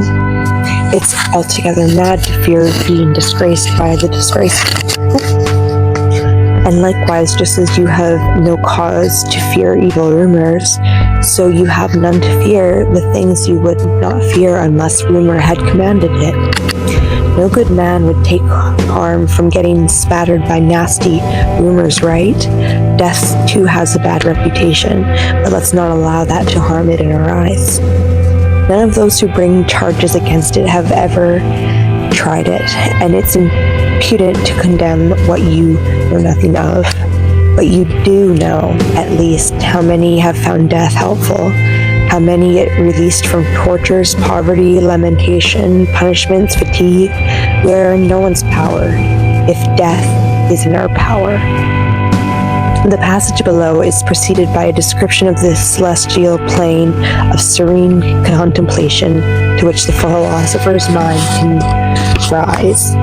It's altogether mad to fear being disgraced by the disgraceful. And likewise, just as you have no cause to fear evil rumors, so you have none to fear the things you would not fear unless rumor had commanded it. No good man would take harm from getting spattered by nasty rumors, right? Death, too, has a bad reputation, but let's not allow that to harm it in our eyes. None of those who bring charges against it have ever tried it, and it's impudent to condemn what you know nothing of. But you do know, at least, how many have found death helpful, how many it released from tortures, poverty, lamentation, punishments, fatigue. We are in no one's power, if death is in our power. The passage below is preceded by a description of the celestial plane of serene contemplation to which the philosopher's mind can rise.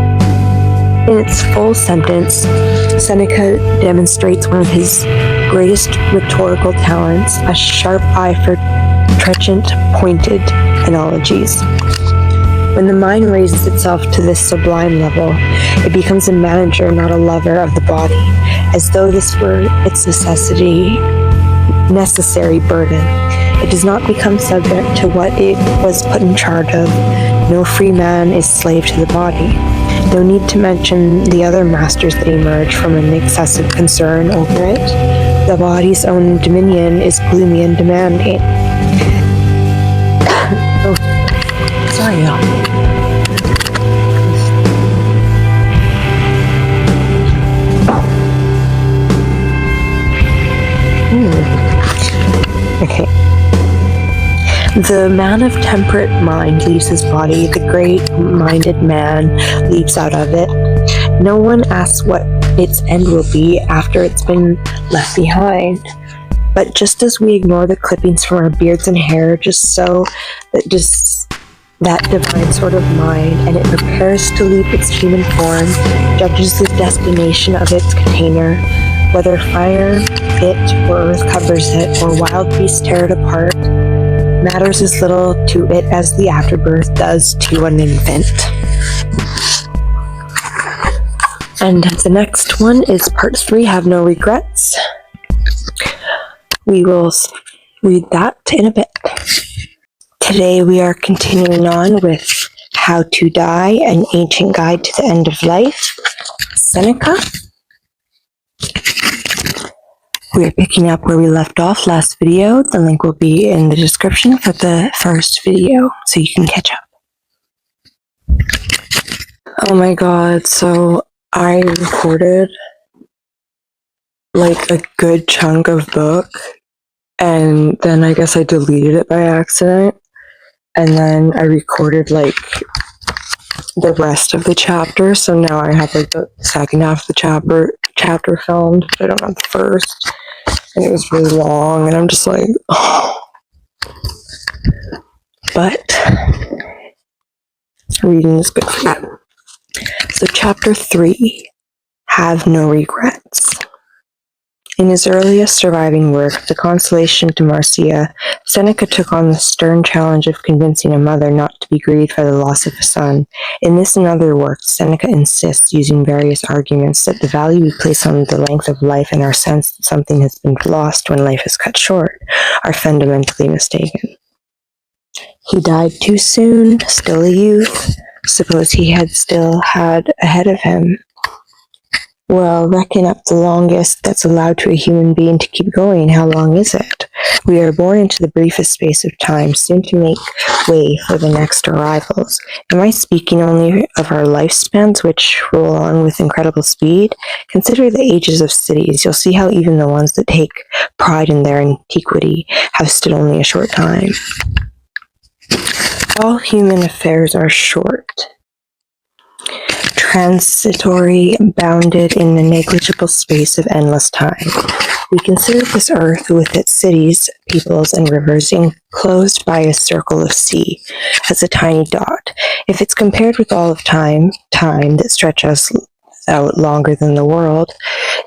In its full sentence, Seneca demonstrates one of his greatest rhetorical talents, a sharp eye for trenchant, pointed analogies. When the mind raises itself to this sublime level, it becomes a manager, not a lover of the body, as though this were its necessary burden. It does not become subject to what it was put in charge of. No free man is slave to the body. No need to mention the other masters that emerge from an excessive concern over it. The body's own dominion is gloomy and demanding. Oh, sorry, y'all. The man of temperate mind leaves his body, the great-minded man leaps out of it. No one asks what its end will be after it's been left behind. But just as we ignore the clippings from our beards and hair, that divine sort of mind, and it prepares to leap its human form, judges the destination of its container, whether fire, it, or earth covers it, or wild beasts tear it apart, matters as little to it as the afterbirth does to an infant. And the next one is part 3, Have No Regrets. We will read that in a bit. Today we are continuing on with How to Die, an ancient guide to the end of life, Seneca. We're picking up where we left off last video. The link will be in the description for the first video, so you can catch up. Oh my god, so I recorded like a good chunk of book, and then I guess I deleted it by accident, and then I recorded like the rest of the chapter, so now I have like the second half of the chapter filmed, but I don't have the first, and it was really long, and I'm just like, oh. But reading is good for that. So chapter 3, Have No Regrets. In his earliest surviving work, The Consolation to Marcia, Seneca took on the stern challenge of convincing a mother not to be grieved by the loss of a son. In this and other works, Seneca insists, using various arguments, that the value we place on the length of life and our sense that something has been lost when life is cut short are fundamentally mistaken. He died too soon, still a youth. Suppose he had still had ahead of him. Well, reckon up the longest that's allowed to a human being to keep going. How long is it? We are born into the briefest space of time, soon to make way for the next arrivals. Am I speaking only of our lifespans, which roll on with incredible speed? Consider the ages of cities. You'll see how even the ones that take pride in their antiquity have stood only a short time. All human affairs are short, transitory, bounded in the negligible space of endless time. We consider this earth with its cities, peoples, and rivers enclosed by a circle of sea as a tiny dot. If it's compared with all of time that stretches out longer than the world,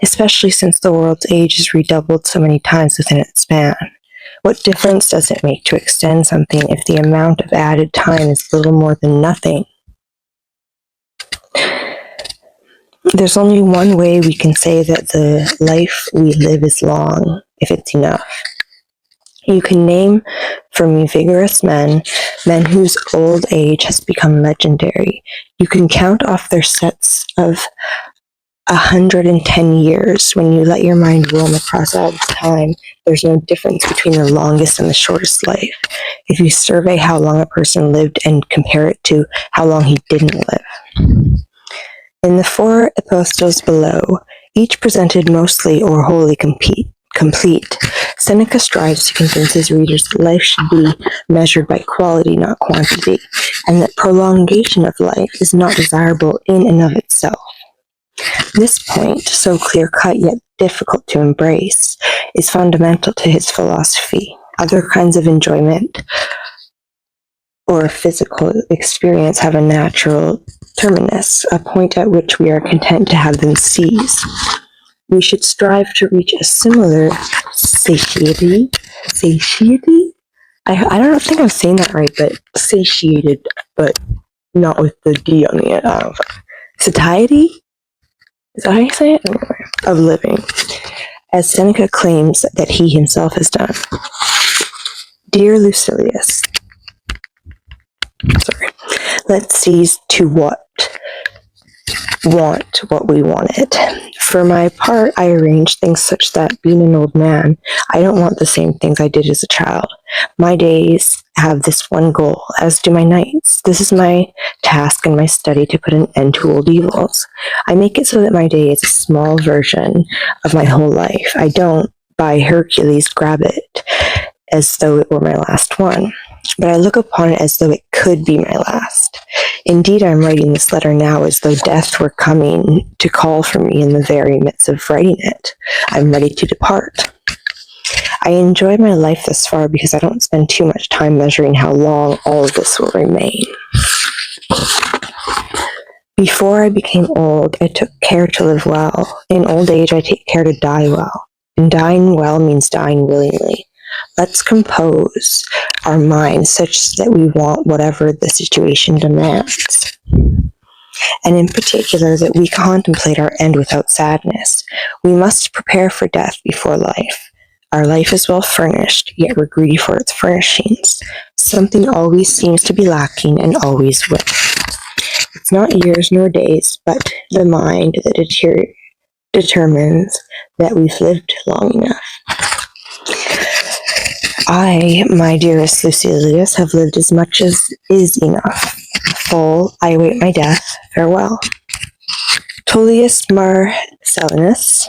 especially since the world's age is redoubled so many times within its span. What difference does it make to extend something if the amount of added time is little more than nothing? There's only one way we can say that the life we live is long, if it's enough. You can name for me vigorous men whose old age has become legendary. You can count off their sets of 110 years. When you let your mind roam across all the time, there's no difference between the longest and the shortest life. If you survey how long a person lived and compare it to how long he didn't live. In the 4 epistles below, each presented mostly or wholly complete, Seneca strives to convince his readers that life should be measured by quality, not quantity, and that prolongation of life is not desirable in and of itself. This point, so clear-cut yet difficult to embrace, is fundamental to his philosophy. Other kinds of enjoyment or physical experience have a natural terminus, a point at which we are content to have them cease. We should strive to reach a similar satiety? I don't think I'm saying that right, but satiated, but not with the D on the end. Satiety? Is that how you say it? Of living, as Seneca claims that he himself has done. Dear Lucilius, let's seize to want what we wanted. For my part, I arrange things such that, being an old man, I don't want the same things I did as a child. My days have this one goal, as do my nights. This is my task and my study, to put an end to old evils. I make it so that my day is a small version of my whole life. I don't, by Hercules, grab it as though it were my last one. but I look upon it as though it could be my last. Indeed, I am writing this letter now as though death were coming to call for me in the very midst of writing it. I'm ready to depart. I enjoy my life thus far because I don't spend too much time measuring how long all of this will remain. Before I became old, I took care to live well. In old age, I take care to die well. And dying well means dying willingly. Let's compose our minds such that we want whatever the situation demands. And in particular, that we contemplate our end without sadness. We must prepare for death before life. Our life is well furnished, yet we're greedy for its furnishings. Something always seems to be lacking and always will. It's not years nor days, but the mind that determines that we've lived long enough. I, my dearest Lucilius, have lived as much as is enough. Full, I await my death. Farewell. Tullius Marcellinus,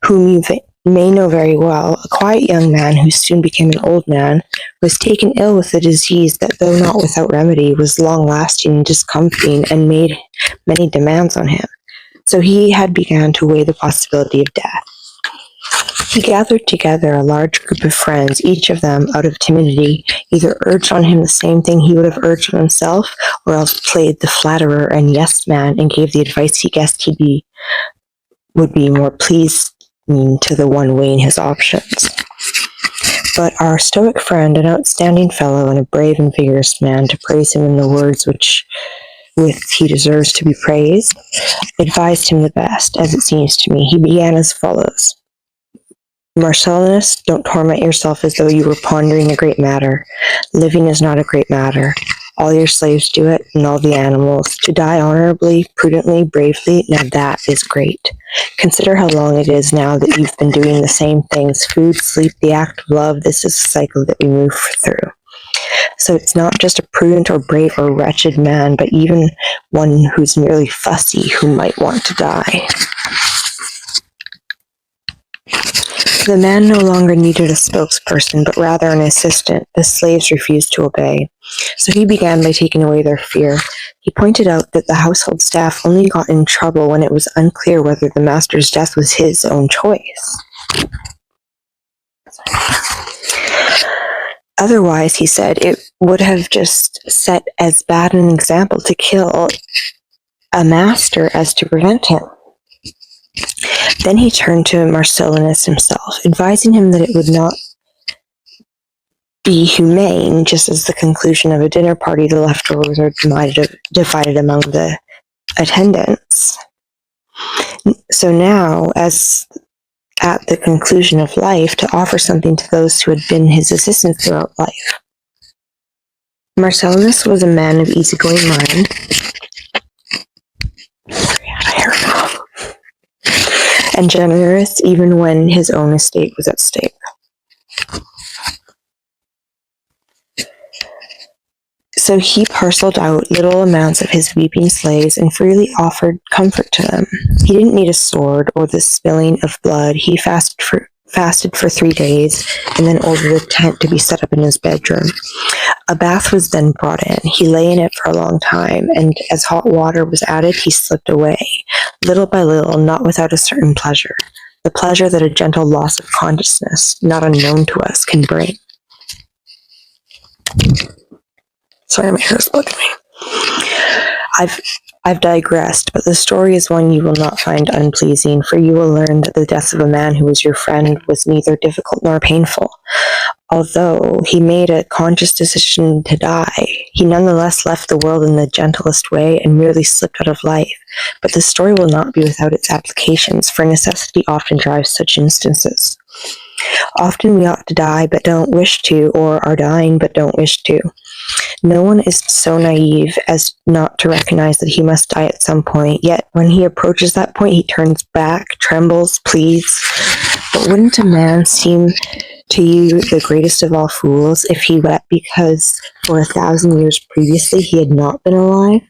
whom you may know very well, a quiet young man who soon became an old man, was taken ill with a disease that, though not without remedy, was long-lasting and discomforting and made many demands on him. So he had begun to weigh the possibility of death. He gathered together a large group of friends, each of them, out of timidity, either urged on him the same thing he would have urged on himself, or else played the flatterer and yes man and gave the advice he guessed would be more pleasing to the one weighing his options. But our stoic friend, an outstanding fellow and a brave and vigorous man, to praise him in the words with he deserves to be praised, advised him the best, as it seems to me. He began as follows. Marcellinus, don't torment yourself as though you were pondering a great matter. Living is not a great matter. All your slaves do it, and all the animals. To die honorably, prudently, bravely, now that is great. Consider how long it is now that you've been doing the same things. Food, sleep, the act of love, this is the cycle that we move through. So it's not just a prudent or brave or wretched man, but even one who's merely fussy who might want to die. The man no longer needed a spokesperson, but rather an assistant. The slaves refused to obey. So he began by taking away their fear. He pointed out that the household staff only got in trouble when it was unclear whether the master's death was his own choice. Otherwise, he said, it would have just set as bad an example to kill a master as to prevent him. Then he turned to Marcellinus himself, advising him that it would not be humane, just as the conclusion of a dinner party, the leftovers are divided among the attendants. So now, as at the conclusion of life, to offer something to those who had been his assistants throughout life. Marcellinus was a man of easygoing mind. And generous even when his own estate was at stake. So he parceled out little amounts of his weeping slaves and freely offered comfort to them. He didn't need a sword or the spilling of blood. He fasted for 3 days and then ordered a tent to be set up in his bedroom. A bath was then brought in. He lay in it for a long time, and as hot water was added, he slipped away, little by little, not without a certain pleasure, the pleasure that a gentle loss of consciousness, not unknown to us, can bring. Sorry, my hair's bugging me. I've digressed, but the story is one you will not find unpleasing, for you will learn that the death of a man who was your friend was neither difficult nor painful. Although he made a conscious decision to die, he nonetheless left the world in the gentlest way and merely slipped out of life. But the story will not be without its applications, for necessity often drives such instances. Often we ought to die but don't wish to, or are dying but don't wish to. No one is so naive as not to recognize that he must die at some point, yet when he approaches that point, he turns back, trembles, pleads. But wouldn't a man seem to you the greatest of all fools if he wept because for 1,000 years previously he had not been alive?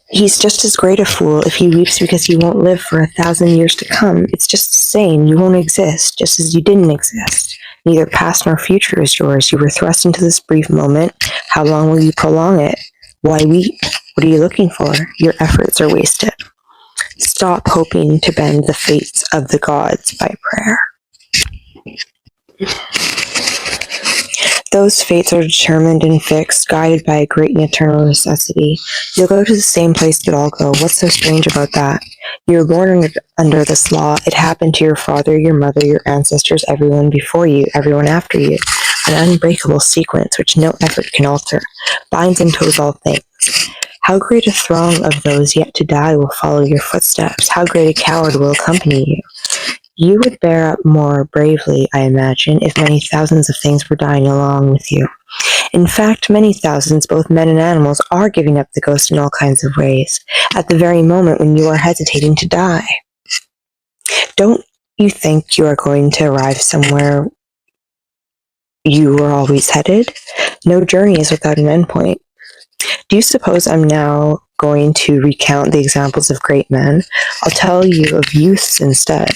He's just as great a fool if he weeps because he won't live for 1,000 years to come. It's just the same. You won't exist, just as you didn't exist. Neither past nor future is yours. You were thrust into this brief moment. How long will you prolong it? Why weep? What are you looking for? Your efforts are wasted. Stop hoping to bend the fates of the gods by prayer. Those fates are determined and fixed, guided by a great and eternal necessity. You'll go to the same place that all go. What's so strange about that? You were born under this law. It happened to your father, your mother, your ancestors, everyone before you, everyone after you. An unbreakable sequence which no effort can alter, binds and tows all things. How great a throng of those yet to die will follow your footsteps? How great a coward will accompany you? You would bear up more bravely, I imagine, if many thousands of things were dying along with you. In fact, many thousands, both men and animals, are giving up the ghost in all kinds of ways, at the very moment when you are hesitating to die. Don't you think you are going to arrive somewhere you were always headed? No journey is without an endpoint. Do you suppose I'm now going to recount the examples of great men? I'll tell you of youths instead.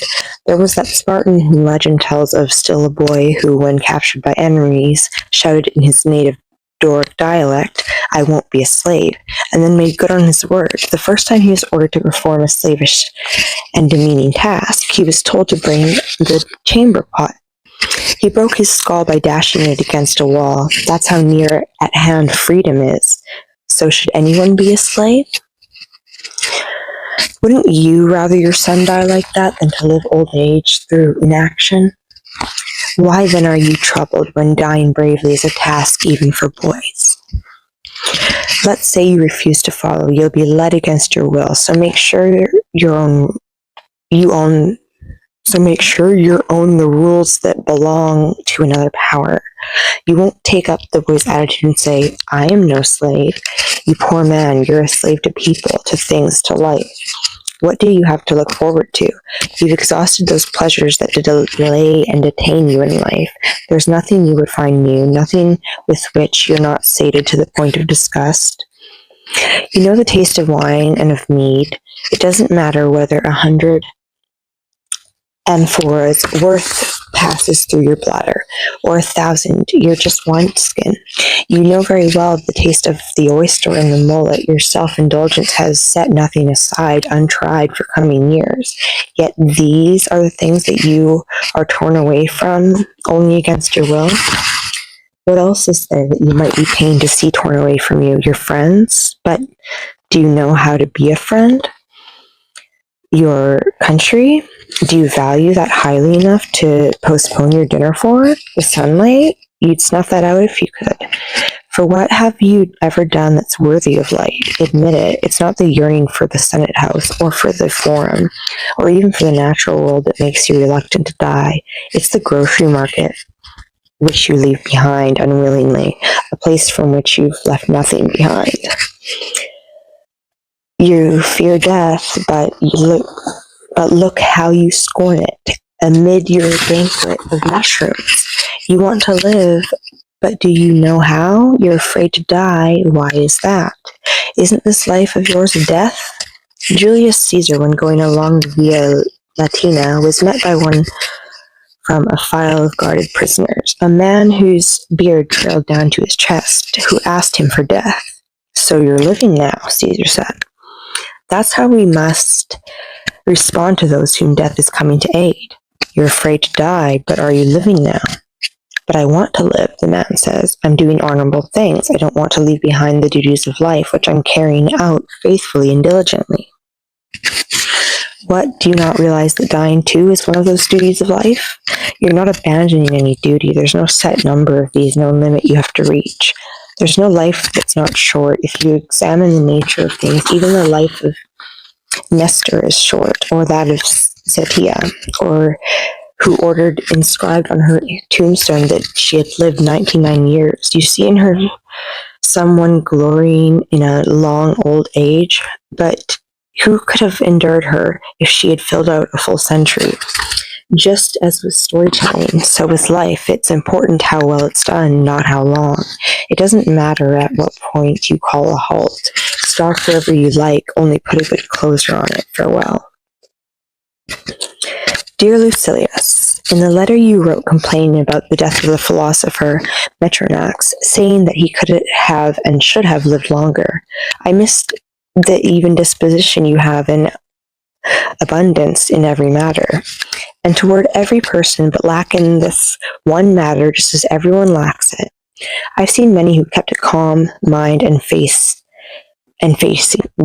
There was that Spartan whom legend tells of, still a boy, who, when captured by enemies, shouted in his native Doric dialect, "I won't be a slave," and then made good on his word. The first time he was ordered to perform a slavish and demeaning task, he was told to bring the chamber pot. He broke his skull by dashing it against a wall. That's how near at hand freedom is. So should anyone be a slave? Wouldn't you rather your son die like that than to live old age through inaction? Why then are you troubled when dying bravely is a task even for boys? Let's say you refuse to follow. You'll be led against your will, so make sure you own the rules that belong to another power. You won't take up the boy's attitude and say, "I am no slave." You poor man, you're a slave to people, to things, to life. What do you have to look forward to? You've exhausted those pleasures that delay and detain you in life. There's nothing you would find new, nothing with which you're not sated to the point of disgust. You know the taste of wine and of mead. It doesn't matter whether 100 amphora's worth passes through your bladder, or 1,000, you're just wineskin. You know very well the taste of the oyster and the mullet. Your self-indulgence has set nothing aside untried for coming years. Yet these are the things that you are torn away from only against your will. What else is there that you might be pained to see torn away from you? Your friends? But do you know how to be a friend? Your country? Do you value that highly enough to postpone your dinner for? The sunlight? You'd snuff that out if you could. For what have you ever done that's worthy of light? Admit it. It's not the yearning for the Senate House, or for the Forum, or even for the natural world that makes you reluctant to die. It's the grocery market, which you leave behind unwillingly, a place from which you've left nothing behind. You fear death, but look how you scorn it. Amid your banquet of mushrooms, you want to live, but do you know how? You're afraid to die. Why is that? Isn't this life of yours a death? Julius Caesar, when going along the Via Latina, was met by one from a file of guarded prisoners, a man whose beard trailed down to his chest, who asked him for death. "So you're living now," Caesar said. That's how we must respond to those whom death is coming to aid. You're afraid to die, but are you living now? "But I want to live," the man says. "I'm doing honorable things. I don't want to leave behind the duties of life, which I'm carrying out faithfully and diligently." What, do you not realize that dying too is one of those duties of life? You're not abandoning any duty. There's no set number of these, no limit you have to reach. There's no life that's not short. If you examine the nature of things, even the life of Nestor is short, or that of Setia, or who ordered inscribed on her tombstone that she had lived 99 years. You see in her someone glorying in a long old age, but who could have endured her if she had filled out a full century? Just as with storytelling, so with life, it's important how well it's done, not how long. It doesn't matter at what point you call a halt. Start wherever you like, only put a good closer on it. Farewell. Dear Lucilius, in the letter you wrote complaining about the death of the philosopher Metronax, saying that he could have and should have lived longer, I missed the even disposition you have in abundance in every matter, and toward every person, but lack in this one matter just as everyone lacks it. I've seen many who kept a calm mind and facing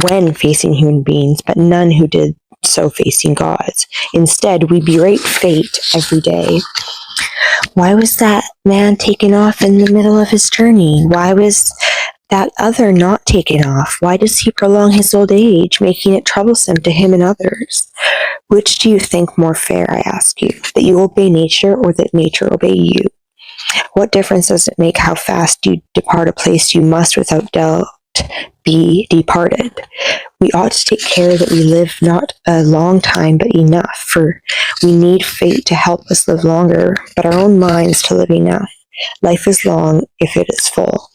when facing human beings, but none who did so facing gods. Instead, we berate fate every day. Why was that man taken off in the middle of his journey? Why was that other not taken off? Why does he prolong his old age, making it troublesome to him and others? Which do you think more fair, I ask you, that you obey nature or that nature obey you? What difference does it make how fast you depart a place you must without doubt be departed? We ought to take care that we live not a long time but enough, for we need fate to help us live longer, but our own minds to live enough. Life is long if it is full,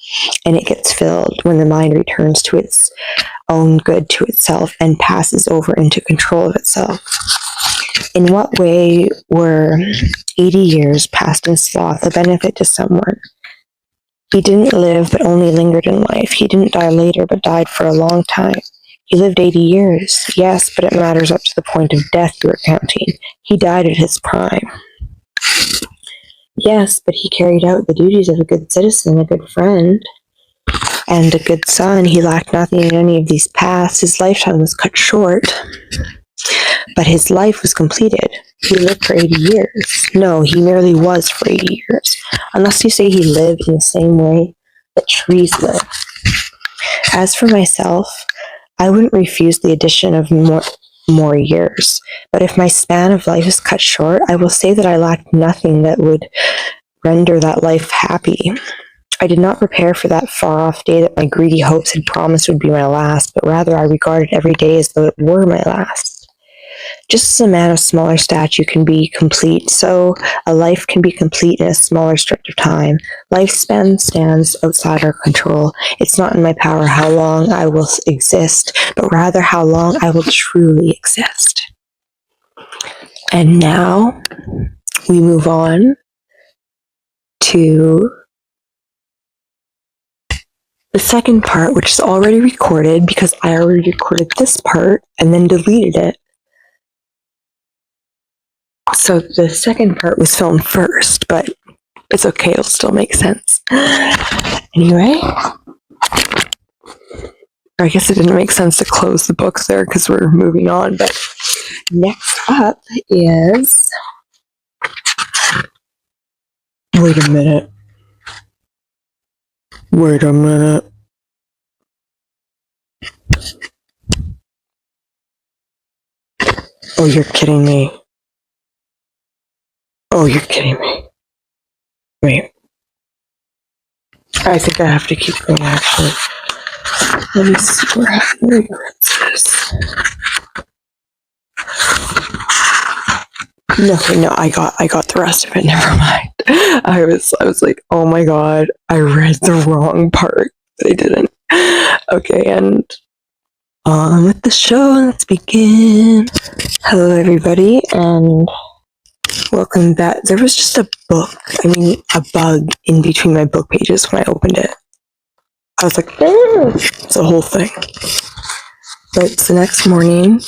and it gets filled when the mind returns to its own good to itself and passes over into control of itself. In what way were 80 years passed in sloth a benefit to someone? He didn't live but only lingered in life. He didn't die later but died for a long time. He lived 80 years, yes, but it matters up to the point of death you are counting. He died at his prime. Yes, but he carried out the duties of a good citizen, a good friend, and a good son. He lacked nothing in any of these paths. His lifetime was cut short, but his life was completed. He lived for 80 years. No, he merely was for 80 years, unless you say he lived in the same way that trees live. As for myself, I wouldn't refuse the addition of more years, but if my span of life is cut short, I will say that I lacked nothing that would render that life happy. I did not prepare for that far-off day that my greedy hopes had promised would be my last, but rather I regarded every day as though it were my last. Just as a man of smaller stature can be complete, so a life can be complete in a smaller stretch of time. Lifespan stands outside our control. It's not in my power how long I will exist, but rather how long I will truly exist. And now we move on to the second part, which is already recorded because I already recorded this part and then deleted it. So the second part was filmed first, but it's okay, it'll still make sense. Anyway, I guess it didn't make sense to close the books there because we're moving on, but next up is... Wait a minute. Oh, you're kidding me. Oh, you're kidding me. Wait. I think I have to keep going, actually. Let me see where this. No, I got the rest of it, never mind. I was like, oh my god, I read the wrong part. I didn't. Okay, and on with the show, let's begin. Hello everybody, and welcome back. There was just a bug in between my book pages when I opened it. I was like, it's a whole thing. But it's the next morning,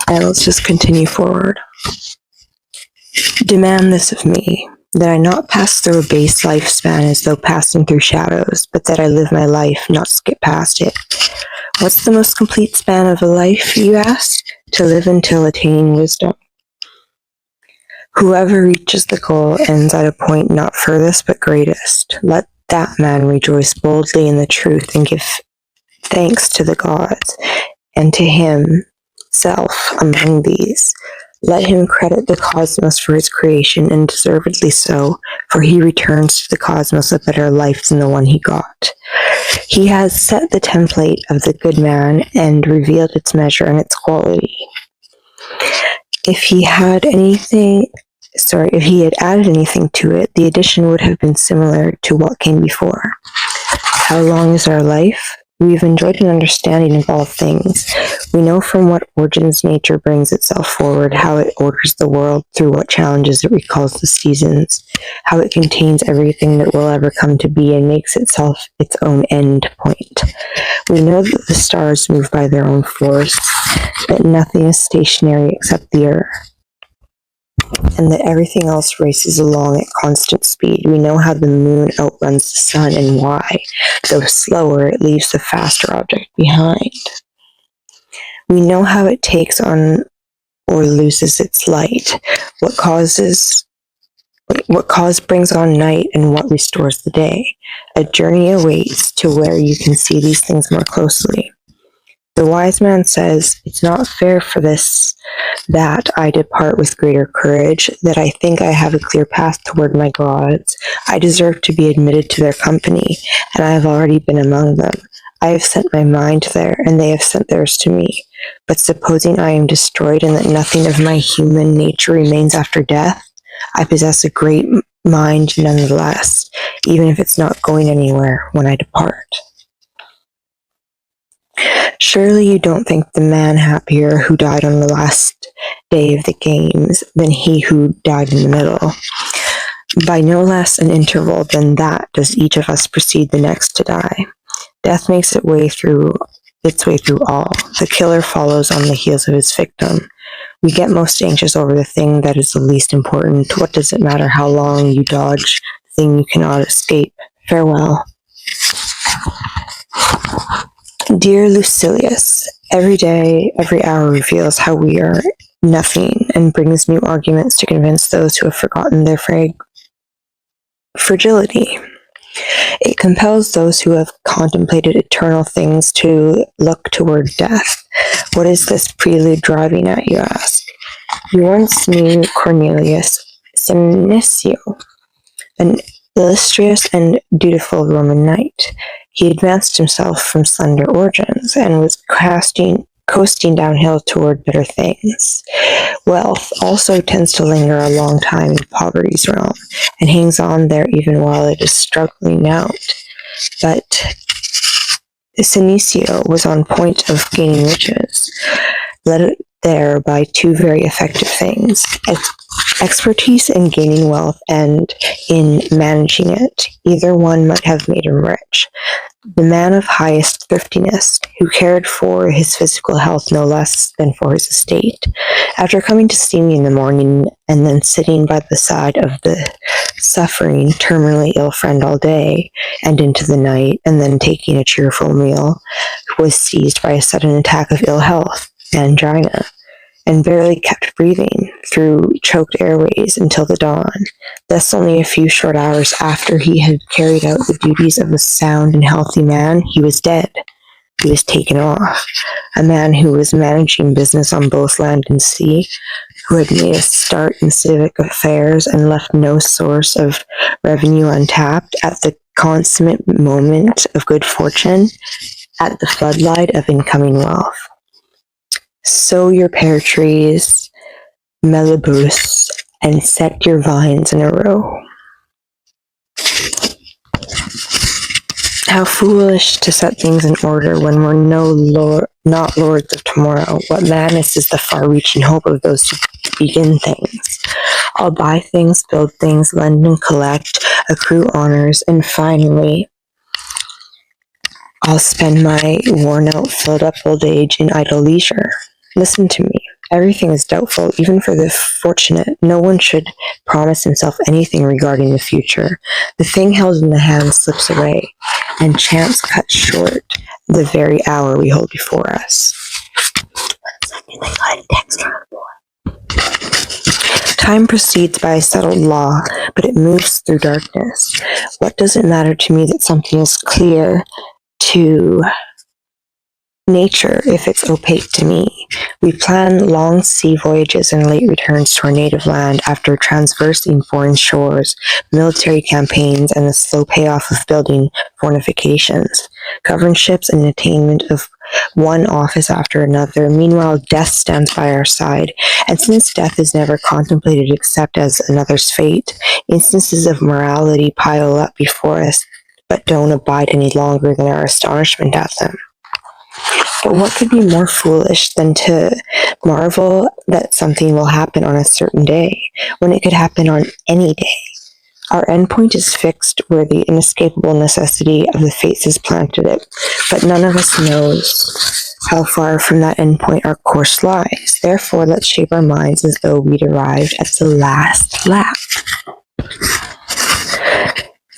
and let's just continue forward. Demand this of me, that I not pass through a base lifespan as though passing through shadows, but that I live my life, not skip past it. What's the most complete span of a life, you ask? To live until attaining wisdom. Whoever reaches the goal ends at a point not furthest but greatest. Let that man rejoice boldly in the truth and give thanks to the gods, and to himself among these. Let him credit the cosmos for his creation, and deservedly so, for he returns to the cosmos a better life than the one he got. He has set the template of the good man and revealed its measure and its quality. If he had added anything to it, the addition would have been similar to what came before. How long is our life? We've enjoyed an understanding of all things. We know from what origins nature brings itself forward, how it orders the world, through what challenges it recalls the seasons, how it contains everything that will ever come to be and makes itself its own end point. We know that the stars move by their own force, that nothing is stationary except the earth, and that everything else races along at constant speed. We know how the moon outruns the sun and why, though slower, it leaves the faster object behind. We know how it takes on or loses its light, what cause brings on night, and what restores the day. A journey awaits to where you can see these things more closely. The wise man says, "It's not fair for this, that I depart with greater courage, that I think I have a clear path toward my gods. I deserve to be admitted to their company, and I have already been among them. I have sent my mind there, and they have sent theirs to me. But supposing I am destroyed, and that nothing of my human nature remains after death, I possess a great mind nonetheless, even if it's not going anywhere when I depart." Surely you don't think the man happier who died on the last day of the games than he who died in the middle. By no less an interval than that does each of us precede the next to die. Death makes its way through all. The killer follows on the heels of his victim. We get most anxious over the thing that is the least important. What does it matter how long you dodge the thing you cannot escape? Farewell. Dear Lucilius, every day, every hour reveals how we are nothing and brings new arguments to convince those who have forgotten their fragility. It compels those who have contemplated eternal things to look toward death. What is this prelude driving at, you ask? You once knew Cornelius Senecio, an illustrious and dutiful Roman knight. He advanced himself from slender origins and was coasting downhill toward better things. Wealth also tends to linger a long time in poverty's realm and hangs on there even while it is struggling out. But Senecio was on point of gaining riches, led there by two very effective things: expertise in gaining wealth and in managing it. Either one might have made him rich. The man of highest thriftiness, who cared for his physical health no less than for his estate. After coming to see me in the morning and then sitting by the side of the suffering, terminally ill friend all day and into the night, and then taking a cheerful meal, was seized by a sudden attack of ill health, angina, and barely kept breathing through choked airways until the dawn. Thus, only a few short hours after he had carried out the duties of a sound and healthy man, he was dead. He was taken off. A man who was managing business on both land and sea, who had made a start in civic affairs and left no source of revenue untapped, at the consummate moment of good fortune, at the floodlight of incoming wealth. Sow your pear trees, Melibus, and set your vines in a row. How foolish to set things in order when we're not lords of tomorrow. What madness is the far-reaching hope of those who begin things. I'll buy things, build things, lend and collect, accrue honors, and finally, I'll spend my worn-out, filled-up old age in idle leisure. Listen to me. Everything is doubtful, even for the fortunate. No one should promise himself anything regarding the future. The thing held in the hand slips away, and chance cuts short the very hour we hold before us. Time proceeds by a settled law, but it moves through darkness. What does it matter to me that something is clear to nature if it's opaque to me? We plan long sea voyages and late returns to our native land after traversing foreign shores, military campaigns, and the slow payoff of building fortifications, govern ships and attainment of one office after another. Meanwhile, death stands by our side, and since death is never contemplated except as another's fate, instances of morality pile up before us but don't abide any longer than our astonishment at them. But what could be more foolish than to marvel that something will happen on a certain day, when it could happen on any day? Our endpoint is fixed where the inescapable necessity of the fates has planted it, but none of us knows how far from that endpoint our course lies. Therefore, let's shape our minds as though we'd arrived at the last lap.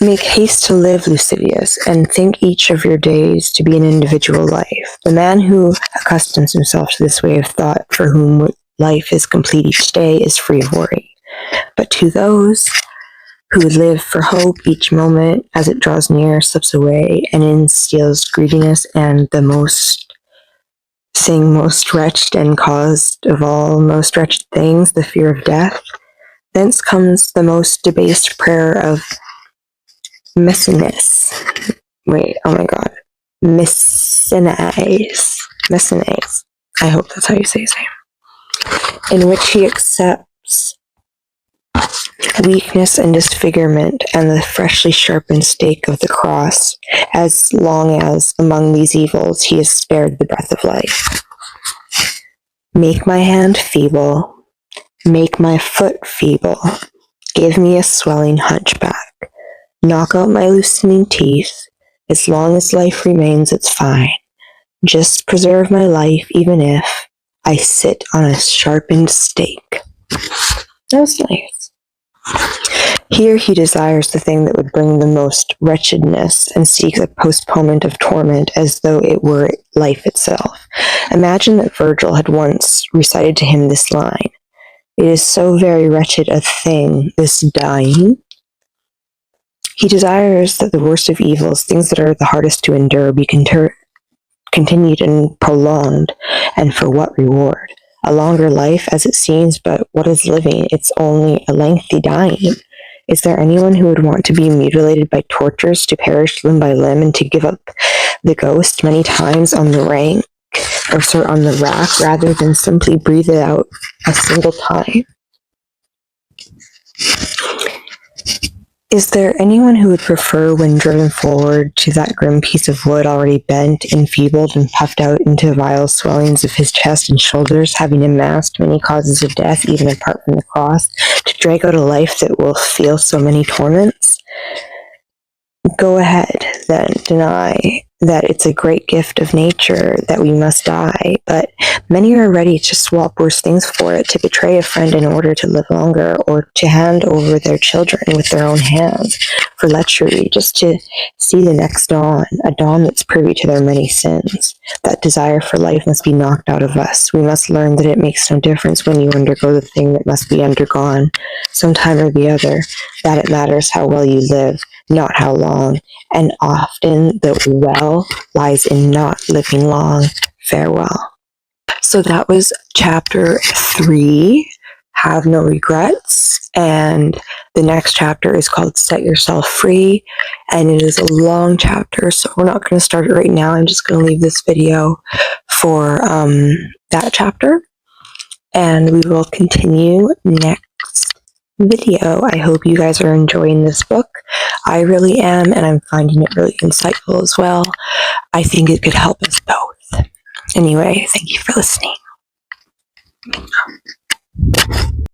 Make haste to live, Lucidius, and think each of your days to be an individual life. The man who accustoms himself to this way of thought, for whom life is complete each day, is free of worry. But to those who live for hope, each moment as it draws near slips away and in steals greediness and the most wretched and caused of all most wretched things, the fear of death. Thence comes the most debased prayer of Mecenas. Mecenas. I hope that's how you say his name. In which he accepts weakness and disfigurement and the freshly sharpened stake of the cross, as long as among these evils he is spared the breath of life. Make my hand feeble, make my foot feeble, give me a swelling hunchback, knock out my loosening teeth, as long as life remains it's fine, just preserve my life even if I sit on a sharpened stake. That was nice. Here he desires the thing that would bring the most wretchedness and seeks a postponement of torment as though it were life itself. Imagine that Virgil had once recited to him this line: "It is so very wretched a thing, this dying." He desires that the worst of evils, things that are the hardest to endure, be continued and prolonged, and for what reward? A longer life, as it seems, but what is living? It's only a lengthy dying. Is there anyone who would want to be mutilated by tortures, to perish limb by limb, and to give up the ghost many times on the on the rack, rather than simply breathe it out a single time? Is there anyone who would prefer, when driven forward to that grim piece of wood, already bent, enfeebled, and puffed out into vile swellings of his chest and shoulders, having amassed many causes of death, even apart from the cross, to drag out a life that will feel so many torments? Go ahead, then, deny that it's a great gift of nature that we must die, but many are ready to swap worse things for it, to betray a friend in order to live longer, or to hand over their children with their own hands for lechery, just to see the next dawn, a dawn that's privy to their many sins. That desire for life must be knocked out of us. We must learn that it makes no difference when you undergo the thing that must be undergone, sometime or the other, that it matters how well you live, not how long, and often the well lies in not living long. Farewell. So that was chapter 3, Have No Regrets, and the next chapter is called Set Yourself Free, and it is a long chapter, so we're not going to start it right now. I'm just going to leave this video for that chapter, and we will continue next video. I hope you guys are enjoying this book. I really am, and I'm finding it really insightful as well. I think it could help us both. Anyway, thank you for listening.